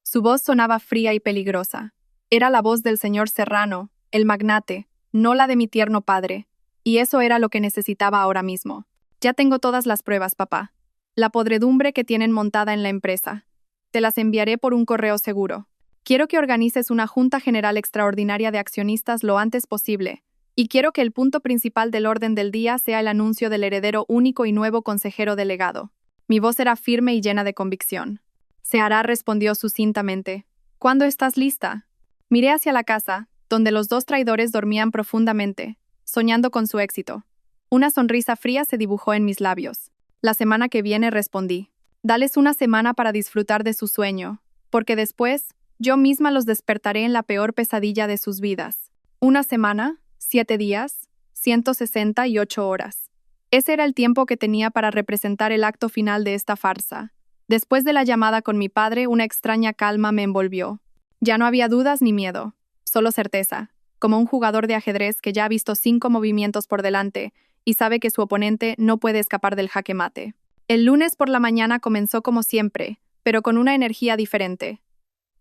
Su voz sonaba fría y peligrosa. Era la voz del señor Serrano, el magnate, no la de mi tierno padre, Y eso era lo que necesitaba ahora mismo. Ya tengo todas las pruebas, papá. La podredumbre que tienen montada en la empresa. Te las enviaré por un correo seguro. Quiero que organices una junta general extraordinaria de accionistas lo antes posible, y quiero que el punto principal del orden del día sea el anuncio del heredero único y nuevo consejero delegado. Mi voz era firme y llena de convicción. Se hará, respondió sucintamente. ¿Cuándo estás lista? Miré hacia la casa, donde los dos traidores dormían profundamente, soñando con su éxito. Una sonrisa fría se dibujó en mis labios. La semana que viene, respondí. Dales una semana para disfrutar de su sueño, porque después, yo misma los despertaré en la peor pesadilla de sus vidas. Una semana, 7 días, 168 horas. Ese era el tiempo que tenía para representar el acto final de esta farsa. Después de la llamada con mi padre, una extraña calma me envolvió. Ya no había dudas ni miedo, solo certeza, como un jugador de ajedrez que ya ha visto 5 movimientos por delante y sabe que su oponente no puede escapar del jaque mate. El lunes por la mañana comenzó como siempre, pero con una energía diferente.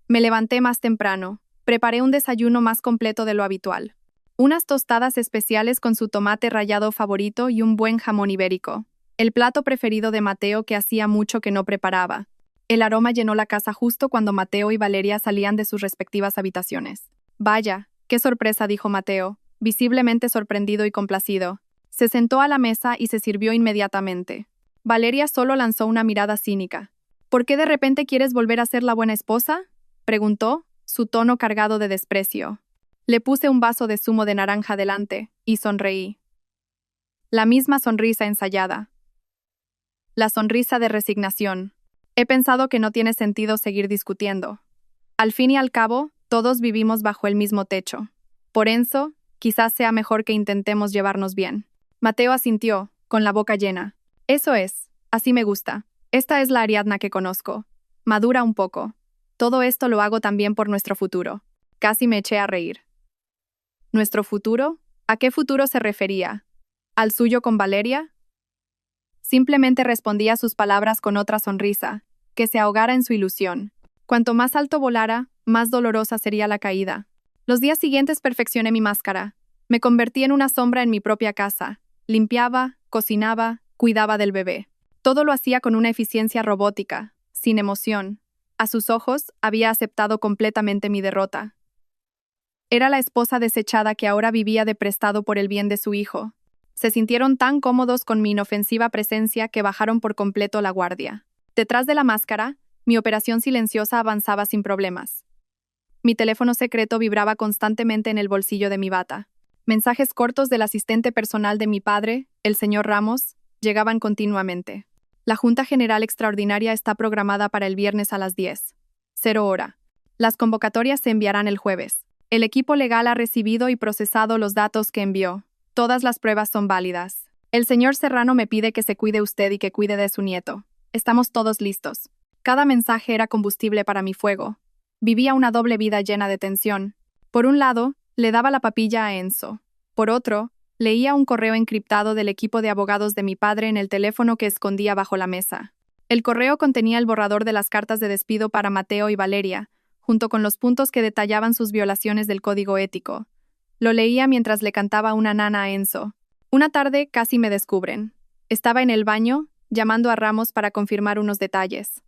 Me levanté más temprano, preparé un desayuno más completo de lo habitual. Unas tostadas especiales con su tomate rallado favorito y un buen jamón ibérico. El plato preferido de Mateo que hacía mucho que no preparaba. El aroma llenó la casa justo cuando Mateo y Valeria salían de sus respectivas habitaciones. Vaya, qué sorpresa, dijo Mateo, visiblemente sorprendido y complacido. Se sentó a la mesa y se sirvió inmediatamente. Valeria solo lanzó una mirada cínica. ¿Por qué de repente quieres volver a ser la buena esposa?, preguntó, su tono cargado de desprecio. Le puse un vaso de zumo de naranja delante y sonreí. La misma sonrisa ensayada. La sonrisa de resignación. He pensado que no tiene sentido seguir discutiendo. Al fin y al cabo, todos vivimos bajo el mismo techo. Por eso, quizás sea mejor que intentemos llevarnos bien. Mateo asintió, con la boca llena. Eso es, así me gusta. Esta es la Ariadna que conozco. Madura un poco. Todo esto lo hago también por nuestro futuro. Casi me eché a reír. ¿Nuestro futuro? ¿A qué futuro se refería? ¿Al suyo con Valeria? Simplemente respondía a sus palabras con otra sonrisa, que se ahogara en su ilusión. Cuanto más alto volara, más dolorosa sería la caída. Los días siguientes perfeccioné mi máscara. Me convertí en una sombra en mi propia casa. Limpiaba, cocinaba, cuidaba del bebé. Todo lo hacía con una eficiencia robótica, sin emoción. A sus ojos, había aceptado completamente mi derrota. Era la esposa desechada que ahora vivía de prestado por el bien de su hijo. Se sintieron tan cómodos con mi inofensiva presencia que bajaron por completo la guardia. Detrás de la máscara, mi operación silenciosa avanzaba sin problemas. Mi teléfono secreto vibraba constantemente en el bolsillo de mi bata. Mensajes cortos del asistente personal de mi padre, el señor Ramos, llegaban continuamente. La Junta General Extraordinaria está programada para el viernes a las 10. 0 hora. Las convocatorias se enviarán el jueves. El equipo legal ha recibido y procesado los datos que envió. Todas las pruebas son válidas. El señor Serrano me pide que se cuide usted y que cuide de su nieto. Estamos todos listos. Cada mensaje era combustible para mi fuego. Vivía una doble vida llena de tensión. Por un lado, le daba la papilla a Enzo. Por otro, leía un correo encriptado del equipo de abogados de mi padre en el teléfono que escondía bajo la mesa. El correo contenía el borrador de las cartas de despido para Mateo y Valeria, junto con los puntos que detallaban sus violaciones del código ético. Lo leía mientras le cantaba una nana a Enzo. Una tarde casi me descubren. Estaba en el baño, llamando a Ramos para confirmar unos detalles.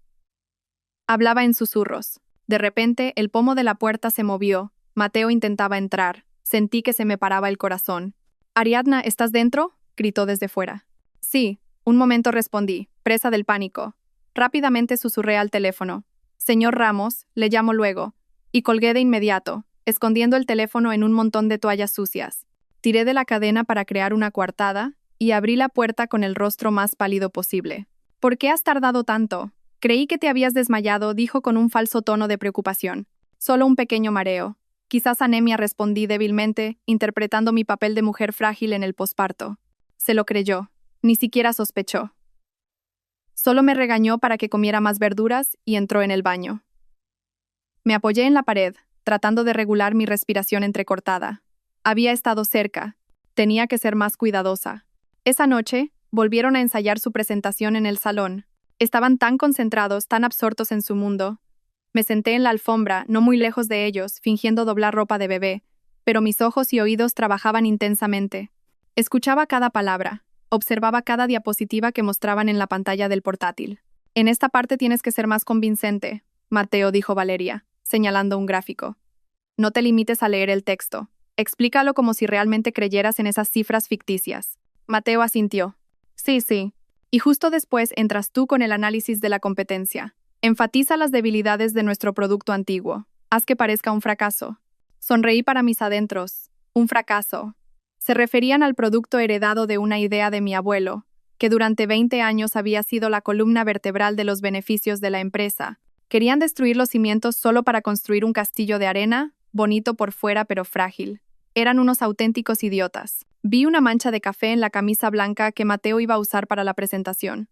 Hablaba en susurros. De repente, el pomo de la puerta se movió. Mateo intentaba entrar. Sentí que se me paraba el corazón. «Ariadna, ¿estás dentro?», gritó desde fuera. «Sí», un momento respondí, presa del pánico. Rápidamente susurré al teléfono. «Señor Ramos, le llamo luego». Y colgué de inmediato, escondiendo el teléfono en un montón de toallas sucias. Tiré de la cadena para crear una coartada y abrí la puerta con el rostro más pálido posible. «¿Por qué has tardado tanto? Creí que te habías desmayado», dijo con un falso tono de preocupación. «Solo un pequeño mareo. Quizás anemia», respondí débilmente, interpretando mi papel de mujer frágil en el posparto. Se lo creyó. Ni siquiera sospechó. Solo me regañó para que comiera más verduras y entró en el baño. Me apoyé en la pared, tratando de regular mi respiración entrecortada. Había estado cerca. Tenía que ser más cuidadosa. Esa noche, volvieron a ensayar su presentación en el salón. Estaban tan concentrados, tan absortos en su mundo. Me senté en la alfombra, no muy lejos de ellos, fingiendo doblar ropa de bebé, pero mis ojos y oídos trabajaban intensamente. Escuchaba cada palabra, observaba cada diapositiva que mostraban en la pantalla del portátil. En esta parte tienes que ser más convincente, Mateo, dijo Valeria, señalando un gráfico. No te limites a leer el texto. Explícalo como si realmente creyeras en esas cifras ficticias. Mateo asintió. Sí, sí. Y justo después entras tú con el análisis de la competencia. Enfatiza las debilidades de nuestro producto antiguo. Haz que parezca un fracaso. Sonreí para mis adentros. Un fracaso. Se referían al producto heredado de una idea de mi abuelo, que durante 20 años había sido la columna vertebral de los beneficios de la empresa. Querían destruir los cimientos solo para construir un castillo de arena, bonito por fuera pero frágil. Eran unos auténticos idiotas. Vi una mancha de café en la camisa blanca que Mateo iba a usar para la presentación.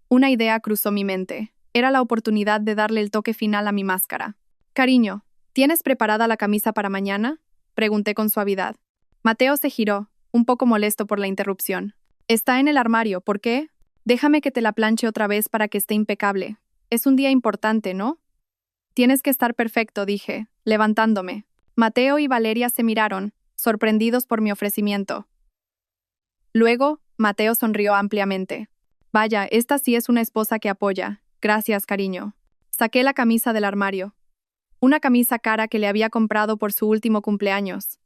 Una idea cruzó mi mente. Era la oportunidad de darle el toque final a mi máscara. Cariño, ¿tienes preparada la camisa para mañana? Pregunté con suavidad. Mateo se giró, un poco molesto por la interrupción. Está en el armario, ¿por qué? Déjame que te la planche otra vez para que esté impecable. Es un día importante, ¿no? Tienes que estar perfecto, dije, levantándome. Mateo y Valeria se miraron, sorprendidos por mi ofrecimiento. Luego, Mateo sonrió ampliamente. Vaya, esta sí es una esposa que apoya. Gracias, cariño. Saqué la camisa del armario. Una camisa cara que le había comprado por su último cumpleaños.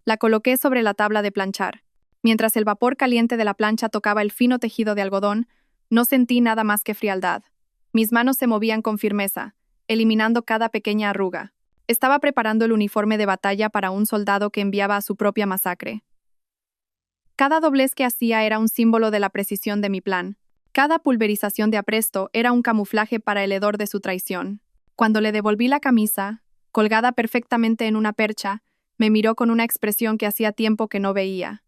La coloqué sobre la tabla de planchar. Mientras el vapor caliente de la plancha tocaba el fino tejido de algodón, no sentí nada más que frialdad. Mis manos se movían con firmeza, eliminando cada pequeña arruga. Estaba preparando el uniforme de batalla para un soldado que enviaba a su propia masacre. Cada doblez que hacía era un símbolo de la precisión de mi plan. Cada pulverización de apresto era un camuflaje para el hedor de su traición. Cuando le devolví la camisa, colgada perfectamente en una percha, me miró con una expresión que hacía tiempo que no veía.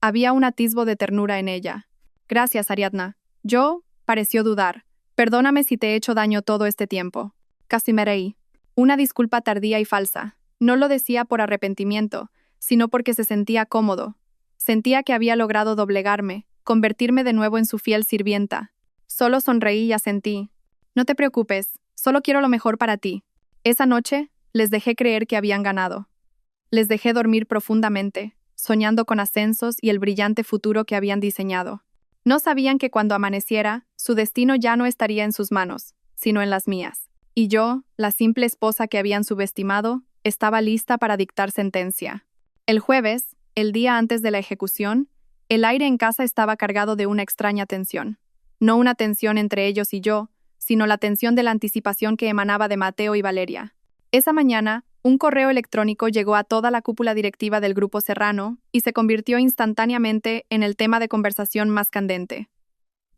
Había un atisbo de ternura en ella. Gracias, Ariadna. Yo, pareció dudar. Perdóname si te he hecho daño todo este tiempo. Casi me reí. Una disculpa tardía y falsa. No lo decía por arrepentimiento, sino porque se sentía cómodo. Sentía que había logrado doblegarme, convertirme de nuevo en su fiel sirvienta. Solo sonreí y asentí. No te preocupes, solo quiero lo mejor para ti. Esa noche, les dejé creer que habían ganado. Les dejé dormir profundamente, soñando con ascensos y el brillante futuro que habían diseñado. No sabían que cuando amaneciera, su destino ya no estaría en sus manos, sino en las mías. Y yo, la simple esposa que habían subestimado, estaba lista para dictar sentencia. El jueves, el día antes de la ejecución, el aire en casa estaba cargado de una extraña tensión. No una tensión entre ellos y yo, sino la tensión de la anticipación que emanaba de Mateo y Valeria. Esa mañana, un correo electrónico llegó a toda la cúpula directiva del Grupo Serrano y se convirtió instantáneamente en el tema de conversación más candente.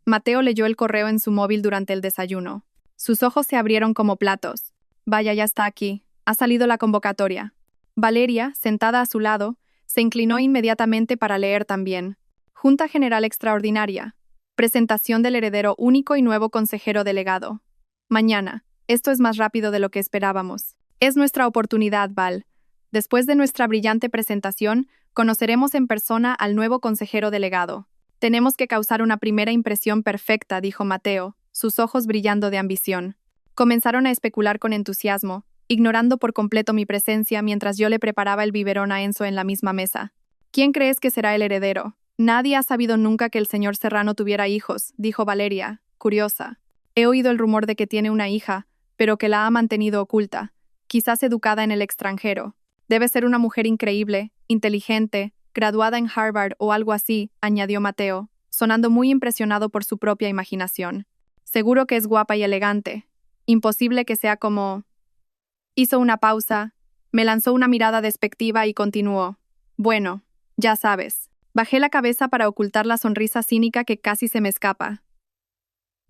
Mateo leyó el correo en su móvil durante el desayuno. Sus ojos se abrieron como platos. Vaya, ya está aquí. Ha salido la convocatoria. Valeria, sentada a su lado, se inclinó inmediatamente para leer también. Junta General Extraordinaria. Presentación del heredero único y nuevo consejero delegado. Mañana. Esto es más rápido de lo que esperábamos. Es nuestra oportunidad, Val. Después de nuestra brillante presentación, conoceremos en persona al nuevo consejero delegado. Tenemos que causar una primera impresión perfecta, dijo Mateo, sus ojos brillando de ambición. Comenzaron a especular con entusiasmo, ignorando por completo mi presencia mientras yo le preparaba el biberón a Enzo en la misma mesa. ¿Quién crees que será el heredero? Nadie ha sabido nunca que el señor Serrano tuviera hijos, dijo Valeria, curiosa. He oído el rumor de que tiene una hija, pero que la ha mantenido oculta, quizás educada en el extranjero. Debe ser una mujer increíble, inteligente, graduada en Harvard o algo así, añadió Mateo, sonando muy impresionado por su propia imaginación. Seguro que es guapa y elegante. Imposible que sea como... Hizo una pausa, me lanzó una mirada despectiva y continuó. Bueno, ya sabes. Bajé la cabeza para ocultar la sonrisa cínica que casi se me escapa.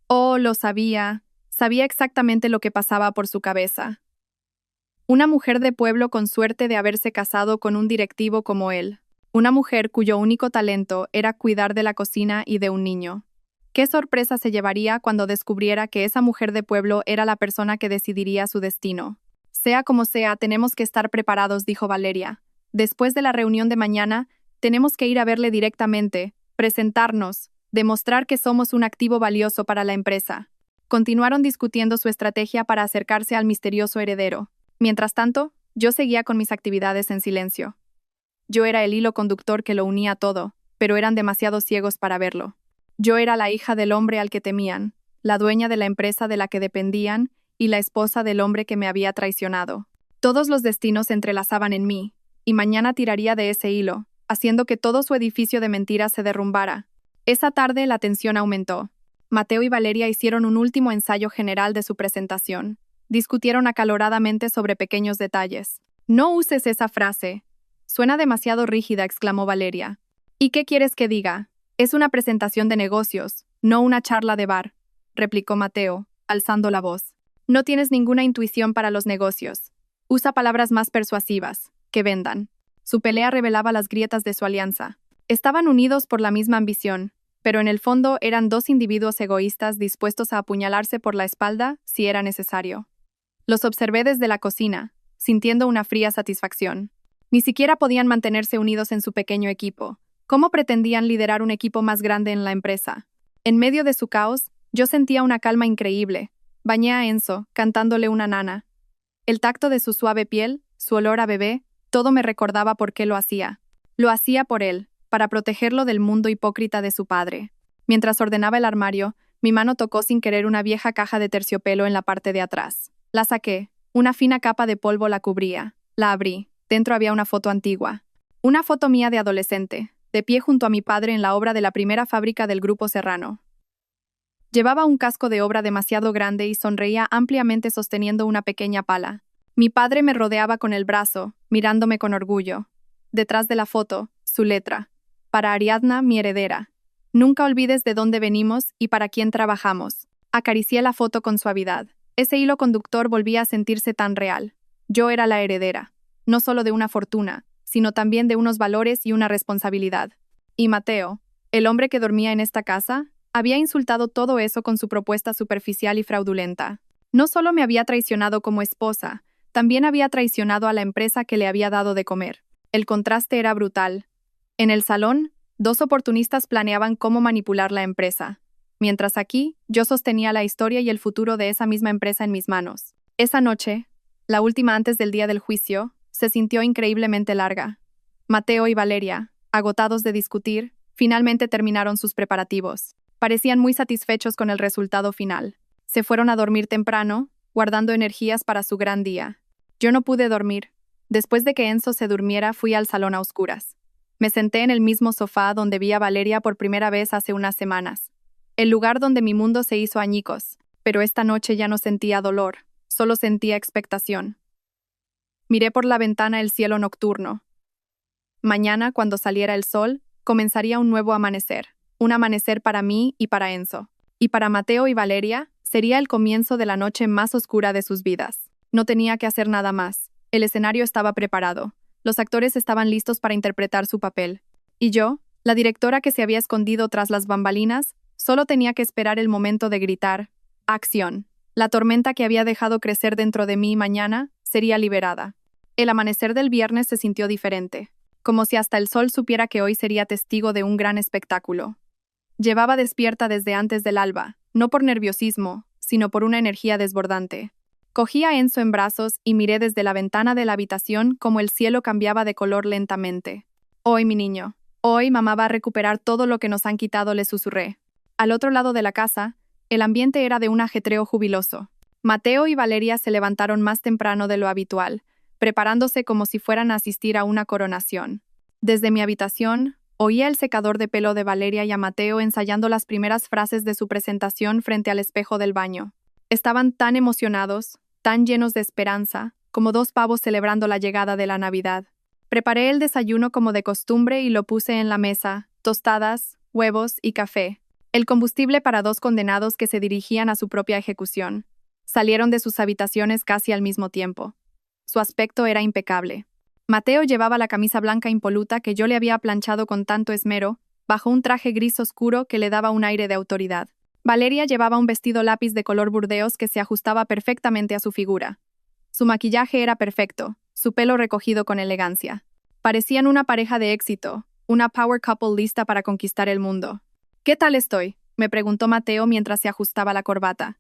Oh, lo sabía. Sabía exactamente lo que pasaba por su cabeza. Una mujer de pueblo con suerte de haberse casado con un directivo como él. Una mujer cuyo único talento era cuidar de la cocina y de un niño. Qué sorpresa se llevaría cuando descubriera que esa mujer de pueblo era la persona que decidiría su destino. Sea como sea, tenemos que estar preparados, dijo Valeria. Después de la reunión de mañana, tenemos que ir a verle directamente, presentarnos, demostrar que somos un activo valioso para la empresa. Continuaron discutiendo su estrategia para acercarse al misterioso heredero. Mientras tanto, yo seguía con mis actividades en silencio. Yo era el hilo conductor que lo unía todo, pero eran demasiado ciegos para verlo. Yo era la hija del hombre al que temían, la dueña de la empresa de la que dependían y la esposa del hombre que me había traicionado. Todos los destinos se entrelazaban en mí, y mañana tiraría de ese hilo, haciendo que todo su edificio de mentiras se derrumbara. Esa tarde la tensión aumentó. Mateo y Valeria hicieron un último ensayo general de su presentación. Discutieron acaloradamente sobre pequeños detalles. «No uses esa frase. Suena demasiado rígida», exclamó Valeria. «¿Y qué quieres que diga? Es una presentación de negocios, no una charla de bar», replicó Mateo, alzando la voz. «No tienes ninguna intuición para los negocios. Usa palabras más persuasivas, que vendan». Su pelea revelaba las grietas de su alianza. Estaban unidos por la misma ambición, pero en el fondo eran dos individuos egoístas dispuestos a apuñalarse por la espalda si era necesario. Los observé desde la cocina, sintiendo una fría satisfacción. Ni siquiera podían mantenerse unidos en su pequeño equipo. ¿Cómo pretendían liderar un equipo más grande en la empresa? En medio de su caos, yo sentía una calma increíble. Bañé a Enzo, cantándole una nana. El tacto de su suave piel, su olor a bebé, todo me recordaba por qué lo hacía. Lo hacía por él, para protegerlo del mundo hipócrita de su padre. Mientras ordenaba el armario, mi mano tocó sin querer una vieja caja de terciopelo en la parte de atrás. La saqué. Una fina capa de polvo la cubría. La abrí. Dentro había una foto antigua. Una foto mía de adolescente, de pie junto a mi padre en la obra de la primera fábrica del Grupo Serrano. Llevaba un casco de obra demasiado grande y sonreía ampliamente sosteniendo una pequeña pala. Mi padre me rodeaba con el brazo, mirándome con orgullo. Detrás de la foto, su letra. Para Ariadna, mi heredera. Nunca olvides de dónde venimos y para quién trabajamos. Acaricié la foto con suavidad. Ese hilo conductor volvía a sentirse tan real. Yo era la heredera, no solo de una fortuna, sino también de unos valores y una responsabilidad. Y Mateo, el hombre que dormía en esta casa, había insultado todo eso con su propuesta superficial y fraudulenta. No solo me había traicionado como esposa, también había traicionado a la empresa que le había dado de comer. El contraste era brutal. En el salón, dos oportunistas planeaban cómo manipular la empresa. Mientras aquí, yo sostenía la historia y el futuro de esa misma empresa en mis manos. Esa noche, la última antes del día del juicio, se sintió increíblemente larga. Mateo y Valeria, agotados de discutir, finalmente terminaron sus preparativos. Parecían muy satisfechos con el resultado final. Se fueron a dormir temprano, guardando energías para su gran día. Yo no pude dormir. Después de que Enzo se durmiera, fui al salón a oscuras. Me senté en el mismo sofá donde vi a Valeria por primera vez hace unas semanas. El lugar donde mi mundo se hizo añicos, pero esta noche ya no sentía dolor, solo sentía expectación. Miré por la ventana el cielo nocturno. Mañana, cuando saliera el sol, comenzaría un nuevo amanecer, un amanecer para mí y para Enzo. Y para Mateo y Valeria, sería el comienzo de la noche más oscura de sus vidas. No tenía que hacer nada más. El escenario estaba preparado. Los actores estaban listos para interpretar su papel. Y yo, la directora que se había escondido tras las bambalinas, solo tenía que esperar el momento de gritar: ¡acción! La tormenta que había dejado crecer dentro de mí mañana sería liberada. El amanecer del viernes se sintió diferente, como si hasta el sol supiera que hoy sería testigo de un gran espectáculo. Llevaba despierta desde antes del alba, no por nerviosismo, sino por una energía desbordante. Cogí a Enzo en brazos y miré desde la ventana de la habitación cómo el cielo cambiaba de color lentamente. «Hoy, mi niño, hoy mamá va a recuperar todo lo que nos han quitado», le susurré. Al otro lado de la casa, el ambiente era de un ajetreo jubiloso. Mateo y Valeria se levantaron más temprano de lo habitual, preparándose como si fueran a asistir a una coronación. Desde mi habitación, oía el secador de pelo de Valeria y a Mateo ensayando las primeras frases de su presentación frente al espejo del baño. Estaban tan emocionados, tan llenos de esperanza, como dos pavos celebrando la llegada de la Navidad. Preparé el desayuno como de costumbre y lo puse en la mesa: tostadas, huevos y café. El combustible para dos condenados que se dirigían a su propia ejecución. Salieron de sus habitaciones casi al mismo tiempo. Su aspecto era impecable. Mateo llevaba la camisa blanca impoluta que yo le había planchado con tanto esmero, bajo un traje gris oscuro que le daba un aire de autoridad. Valeria llevaba un vestido lápiz de color burdeos que se ajustaba perfectamente a su figura. Su maquillaje era perfecto, su pelo recogido con elegancia. Parecían una pareja de éxito, una power couple lista para conquistar el mundo. «¿Qué tal estoy?», me preguntó Mateo mientras se ajustaba la corbata.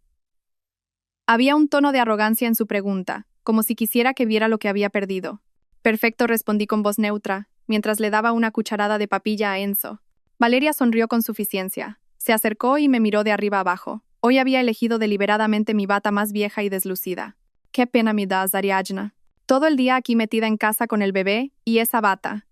Había un tono de arrogancia en su pregunta, como si quisiera que viera lo que había perdido. «Perfecto», respondí con voz neutra, mientras le daba una cucharada de papilla a Enzo. Valeria sonrió con suficiencia. Se acercó y me miró de arriba abajo. Hoy había elegido deliberadamente mi bata más vieja y deslucida. Qué pena me das, Ariadna. Todo el día aquí metida en casa con el bebé y esa bata.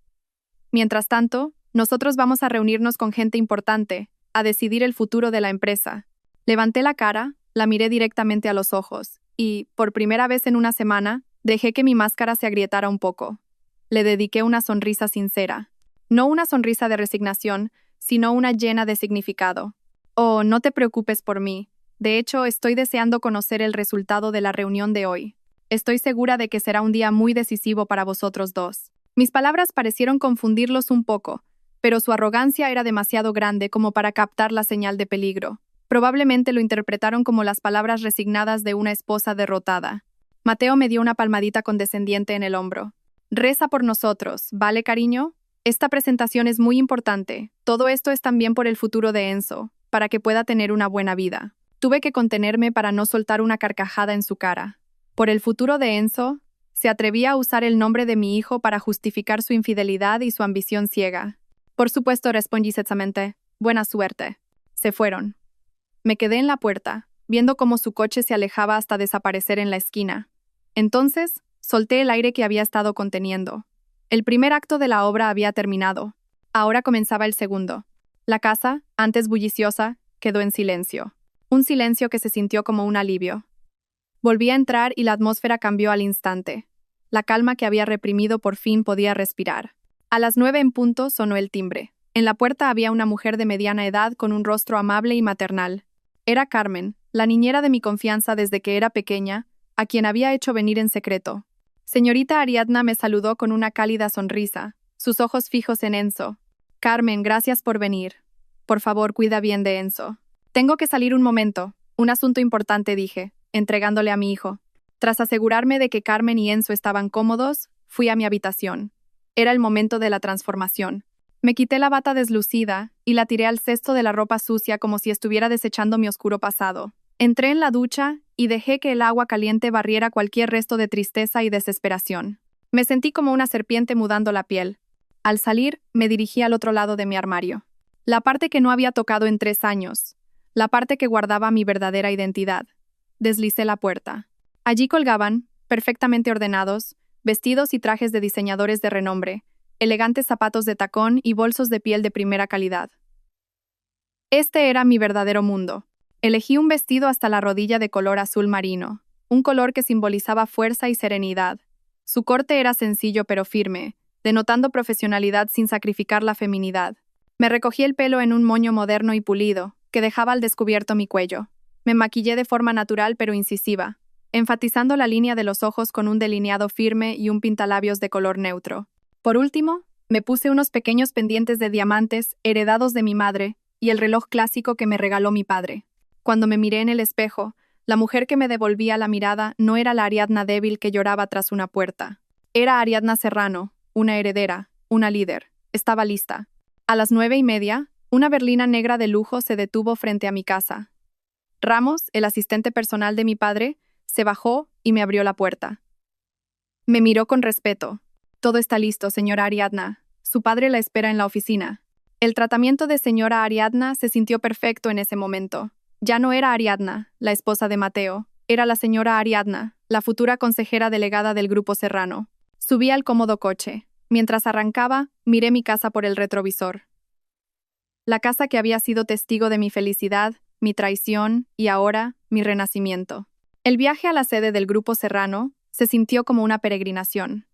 Mientras tanto, nosotros vamos a reunirnos con gente importante, a decidir el futuro de la empresa. Levanté la cara, la miré directamente a los ojos, y, por primera vez en una semana, dejé que mi máscara se agrietara un poco. Le dediqué una sonrisa sincera. No una sonrisa de resignación, sino una llena de significado. Oh, no te preocupes por mí. De hecho, estoy deseando conocer el resultado de la reunión de hoy. Estoy segura de que será un día muy decisivo para vosotros dos. Mis palabras parecieron confundirlos un poco, pero su arrogancia era demasiado grande como para captar la señal de peligro. Probablemente lo interpretaron como las palabras resignadas de una esposa derrotada. Mateo me dio una palmadita condescendiente en el hombro. Reza por nosotros, ¿vale, cariño? Esta presentación es muy importante. Todo esto es también por el futuro de Enzo, para que pueda tener una buena vida. Tuve que contenerme para no soltar una carcajada en su cara. Por el futuro de Enzo, se atrevía a usar el nombre de mi hijo para justificar su infidelidad y su ambición ciega. Por supuesto, respondí secamente. Buena suerte. Se fueron. Me quedé en la puerta, viendo cómo su coche se alejaba hasta desaparecer en la esquina. Entonces, solté el aire que había estado conteniendo. El primer acto de la obra había terminado. Ahora comenzaba el segundo. La casa, antes bulliciosa, quedó en silencio. Un silencio que se sintió como un alivio. Volví a entrar y la atmósfera cambió al instante. La calma que había reprimido por fin podía respirar. A las 9 en punto sonó el timbre. En la puerta había una mujer de mediana edad con un rostro amable y maternal. Era Carmen, la niñera de mi confianza desde que era pequeña, a quien había hecho venir en secreto. Señorita Ariadna me saludó con una cálida sonrisa, sus ojos fijos en Enzo. Carmen, gracias por venir. Por favor, cuida bien de Enzo. Tengo que salir un momento. Un asunto importante, dije, entregándole a mi hijo. Tras asegurarme de que Carmen y Enzo estaban cómodos, fui a mi habitación. Era el momento de la transformación. Me quité la bata deslucida y la tiré al cesto de la ropa sucia como si estuviera desechando mi oscuro pasado. Entré en la ducha y dejé que el agua caliente barriera cualquier resto de tristeza y desesperación. Me sentí como una serpiente mudando la piel. Al salir, me dirigí al otro lado de mi armario. La parte que no había tocado en 3 años. La parte que guardaba mi verdadera identidad. Deslicé la puerta. Allí colgaban, perfectamente ordenados, vestidos y trajes de diseñadores de renombre, elegantes zapatos de tacón y bolsos de piel de primera calidad. Este era mi verdadero mundo. Elegí un vestido hasta la rodilla de color azul marino, un color que simbolizaba fuerza y serenidad. Su corte era sencillo pero firme, denotando profesionalidad sin sacrificar la feminidad. Me recogí el pelo en un moño moderno y pulido, que dejaba al descubierto mi cuello. Me maquillé de forma natural pero incisiva, enfatizando la línea de los ojos con un delineado firme y un pintalabios de color neutro. Por último, me puse unos pequeños pendientes de diamantes heredados de mi madre y el reloj clásico que me regaló mi padre. Cuando me miré en el espejo, la mujer que me devolvía la mirada no era la Ariadna débil que lloraba tras una puerta. Era Ariadna Serrano, una heredera, una líder. Estaba lista. A las 9:30, una berlina negra de lujo se detuvo frente a mi casa. Ramos, el asistente personal de mi padre, se bajó y me abrió la puerta. Me miró con respeto. Todo está listo, señora Ariadna. Su padre la espera en la oficina. El tratamiento de señora Ariadna se sintió perfecto en ese momento. Ya no era Ariadna, la esposa de Mateo. Era la señora Ariadna, la futura consejera delegada del Grupo Serrano. Subí al cómodo coche. Mientras arrancaba, miré mi casa por el retrovisor. La casa que había sido testigo de mi felicidad, mi traición y ahora, mi renacimiento. El viaje a la sede del Grupo Serrano se sintió como una peregrinación.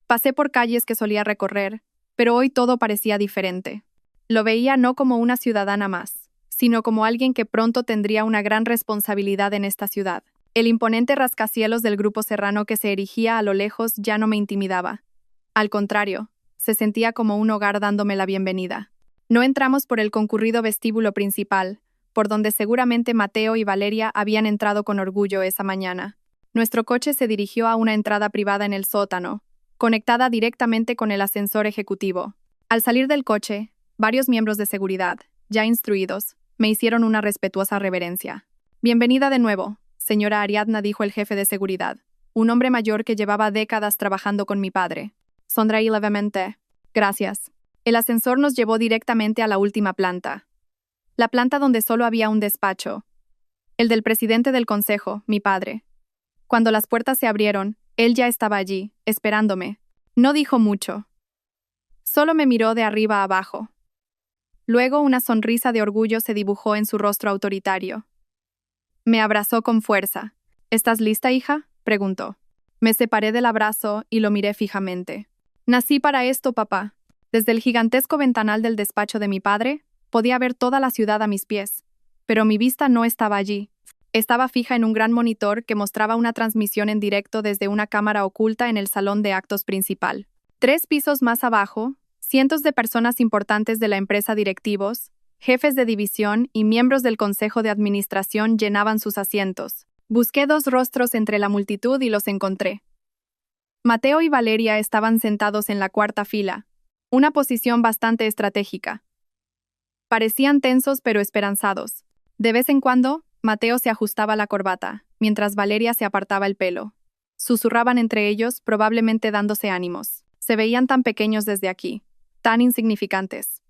Pasé por calles que solía recorrer, pero hoy todo parecía diferente. Lo veía no como una ciudadana más, sino como alguien que pronto tendría una gran responsabilidad en esta ciudad. El imponente rascacielos del Grupo Serrano que se erigía a lo lejos ya no me intimidaba. Al contrario, se sentía como un hogar dándome la bienvenida. No entramos por el concurrido vestíbulo principal, por donde seguramente Mateo y Valeria habían entrado con orgullo esa mañana. Nuestro coche se dirigió a una entrada privada en el sótano, conectada directamente con el ascensor ejecutivo. Al salir del coche, varios miembros de seguridad, ya instruidos, me hicieron una respetuosa reverencia. «Bienvenida de nuevo, señora Ariadna», dijo el jefe de seguridad, un hombre mayor que llevaba décadas trabajando con mi padre. Sonreí levemente. «Gracias». El ascensor nos llevó directamente a la última planta. La planta donde solo había un despacho. El del presidente del consejo, mi padre. Cuando las puertas se abrieron, él ya estaba allí, esperándome. No dijo mucho. Solo me miró de arriba a abajo. Luego una sonrisa de orgullo se dibujó en su rostro autoritario. Me abrazó con fuerza. ¿Estás lista, hija?, preguntó. Me separé del abrazo y lo miré fijamente. Nací para esto, papá. Desde el gigantesco ventanal del despacho de mi padre, podía ver toda la ciudad a mis pies. Pero mi vista no estaba allí. Estaba fija en un gran monitor que mostraba una transmisión en directo desde una cámara oculta en el salón de actos principal. 3 pisos más abajo, cientos de personas importantes de la empresa, directivos, jefes de división y miembros del consejo de administración llenaban sus asientos. Busqué 2 rostros entre la multitud y los encontré. Mateo y Valeria estaban sentados en la 4ª fila, una posición bastante estratégica. Parecían tensos pero esperanzados. De vez en cuando, Mateo se ajustaba la corbata, mientras Valeria se apartaba el pelo. Susurraban entre ellos, probablemente dándose ánimos. Se veían tan pequeños desde aquí, tan insignificantes.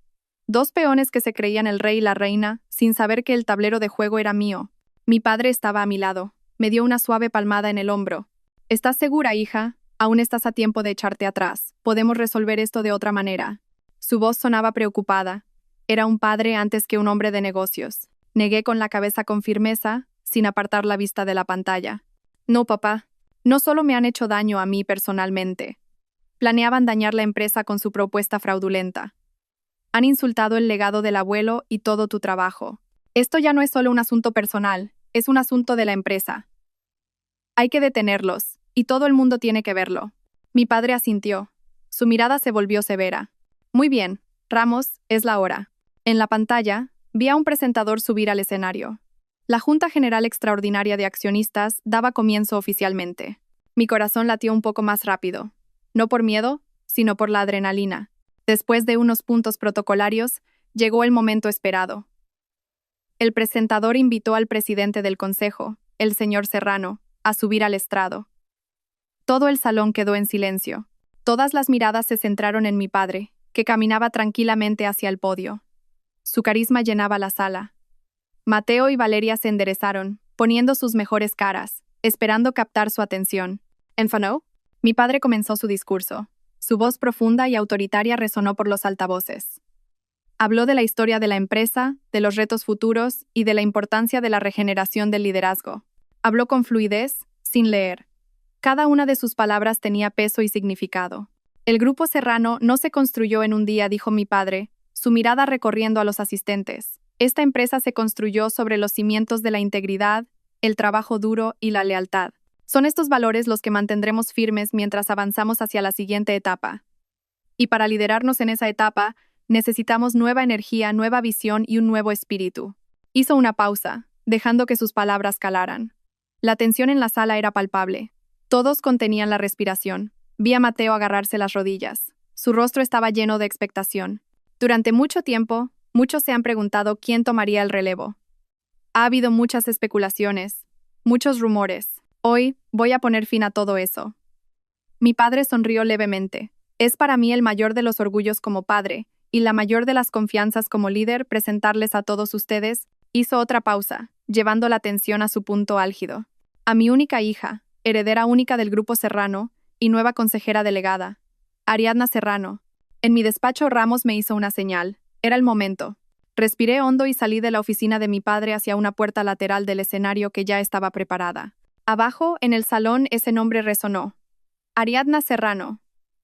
2 peones que se creían el rey y la reina, sin saber que el tablero de juego era mío. Mi padre estaba a mi lado. Me dio una suave palmada en el hombro. ¿Estás segura, hija? Aún estás a tiempo de echarte atrás. Podemos resolver esto de otra manera. Su voz sonaba preocupada. Era un padre antes que un hombre de negocios. Negué con la cabeza con firmeza, sin apartar la vista de la pantalla. No, papá. No solo me han hecho daño a mí personalmente. Planeaban dañar la empresa con su propuesta fraudulenta. Han insultado el legado del abuelo y todo tu trabajo. Esto ya no es solo un asunto personal, es un asunto de la empresa. Hay que detenerlos, y todo el mundo tiene que verlo. Mi padre asintió. Su mirada se volvió severa. Muy bien, Ramos, es la hora. En la pantalla, vi a un presentador subir al escenario. La Junta General Extraordinaria de Accionistas daba comienzo oficialmente. Mi corazón latió un poco más rápido. No por miedo, sino por la adrenalina. Después de unos puntos protocolarios, llegó el momento esperado. El presentador invitó al presidente del consejo, el señor Serrano, a subir al estrado. Todo el salón quedó en silencio. Todas las miradas se centraron en mi padre, que caminaba tranquilamente hacia el podio. Su carisma llenaba la sala. Mateo y Valeria se enderezaron, poniendo sus mejores caras, esperando captar su atención. ¿Enfano? Mi padre comenzó su discurso. Su voz profunda y autoritaria resonó por los altavoces. Habló de la historia de la empresa, de los retos futuros y de la importancia de la regeneración del liderazgo. Habló con fluidez, sin leer. Cada una de sus palabras tenía peso y significado. El grupo Serrano no se construyó en un día, dijo mi padre, su mirada recorriendo a los asistentes. Esta empresa se construyó sobre los cimientos de la integridad, el trabajo duro y la lealtad. Son estos valores los que mantendremos firmes mientras avanzamos hacia la siguiente etapa. Y para liderarnos en esa etapa, necesitamos nueva energía, nueva visión y un nuevo espíritu. Hizo una pausa, dejando que sus palabras calaran. La tensión en la sala era palpable. Todos contenían la respiración. Vi a Mateo agarrarse las rodillas. Su rostro estaba lleno de expectación. Durante mucho tiempo, muchos se han preguntado quién tomaría el relevo. Ha habido muchas especulaciones, muchos rumores. Hoy voy a poner fin a todo eso. Mi padre sonrió levemente. Es para mí el mayor de los orgullos como padre, y la mayor de las confianzas como líder presentarles a todos ustedes. Hizo otra pausa, llevando la atención a su punto álgido. A mi única hija, heredera única del grupo Serrano, y nueva consejera delegada, Ariadna Serrano. En mi despacho Ramos me hizo una señal. Era el momento. Respiré hondo y salí de la oficina de mi padre hacia una puerta lateral del escenario que ya estaba preparada. Abajo, en el salón, ese nombre resonó. Ariadna Serrano.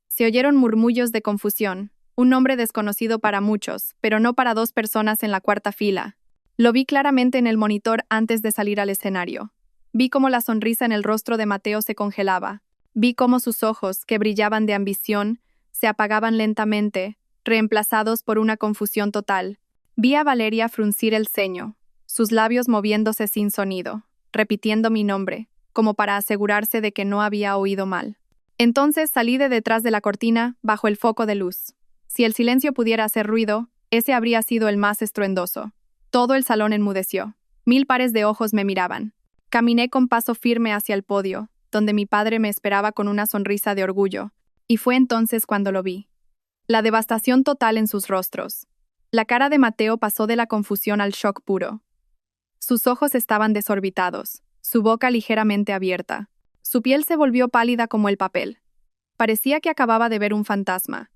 Se oyeron murmullos de confusión. Un nombre desconocido para muchos, pero no para 2 personas en la 4ª fila. Lo vi claramente en el monitor antes de salir al escenario. Vi cómo la sonrisa en el rostro de Mateo se congelaba. Vi cómo sus ojos, que brillaban de ambición, se apagaban lentamente, reemplazados por una confusión total. Vi a Valeria fruncir el ceño, sus labios moviéndose sin sonido, repitiendo mi nombre, como para asegurarse de que no había oído mal. Entonces salí de detrás de la cortina, bajo el foco de luz. Si el silencio pudiera hacer ruido, ese habría sido el más estruendoso. Todo el salón enmudeció. 1000 pares de ojos me miraban. Caminé con paso firme hacia el podio, donde mi padre me esperaba con una sonrisa de orgullo, y fue entonces cuando lo vi. la devastación total en sus rostros. La cara de Mateo pasó de la confusión al shock puro. Sus ojos estaban desorbitados, su boca ligeramente abierta. Su piel se volvió pálida como el papel. Parecía que acababa de ver un fantasma.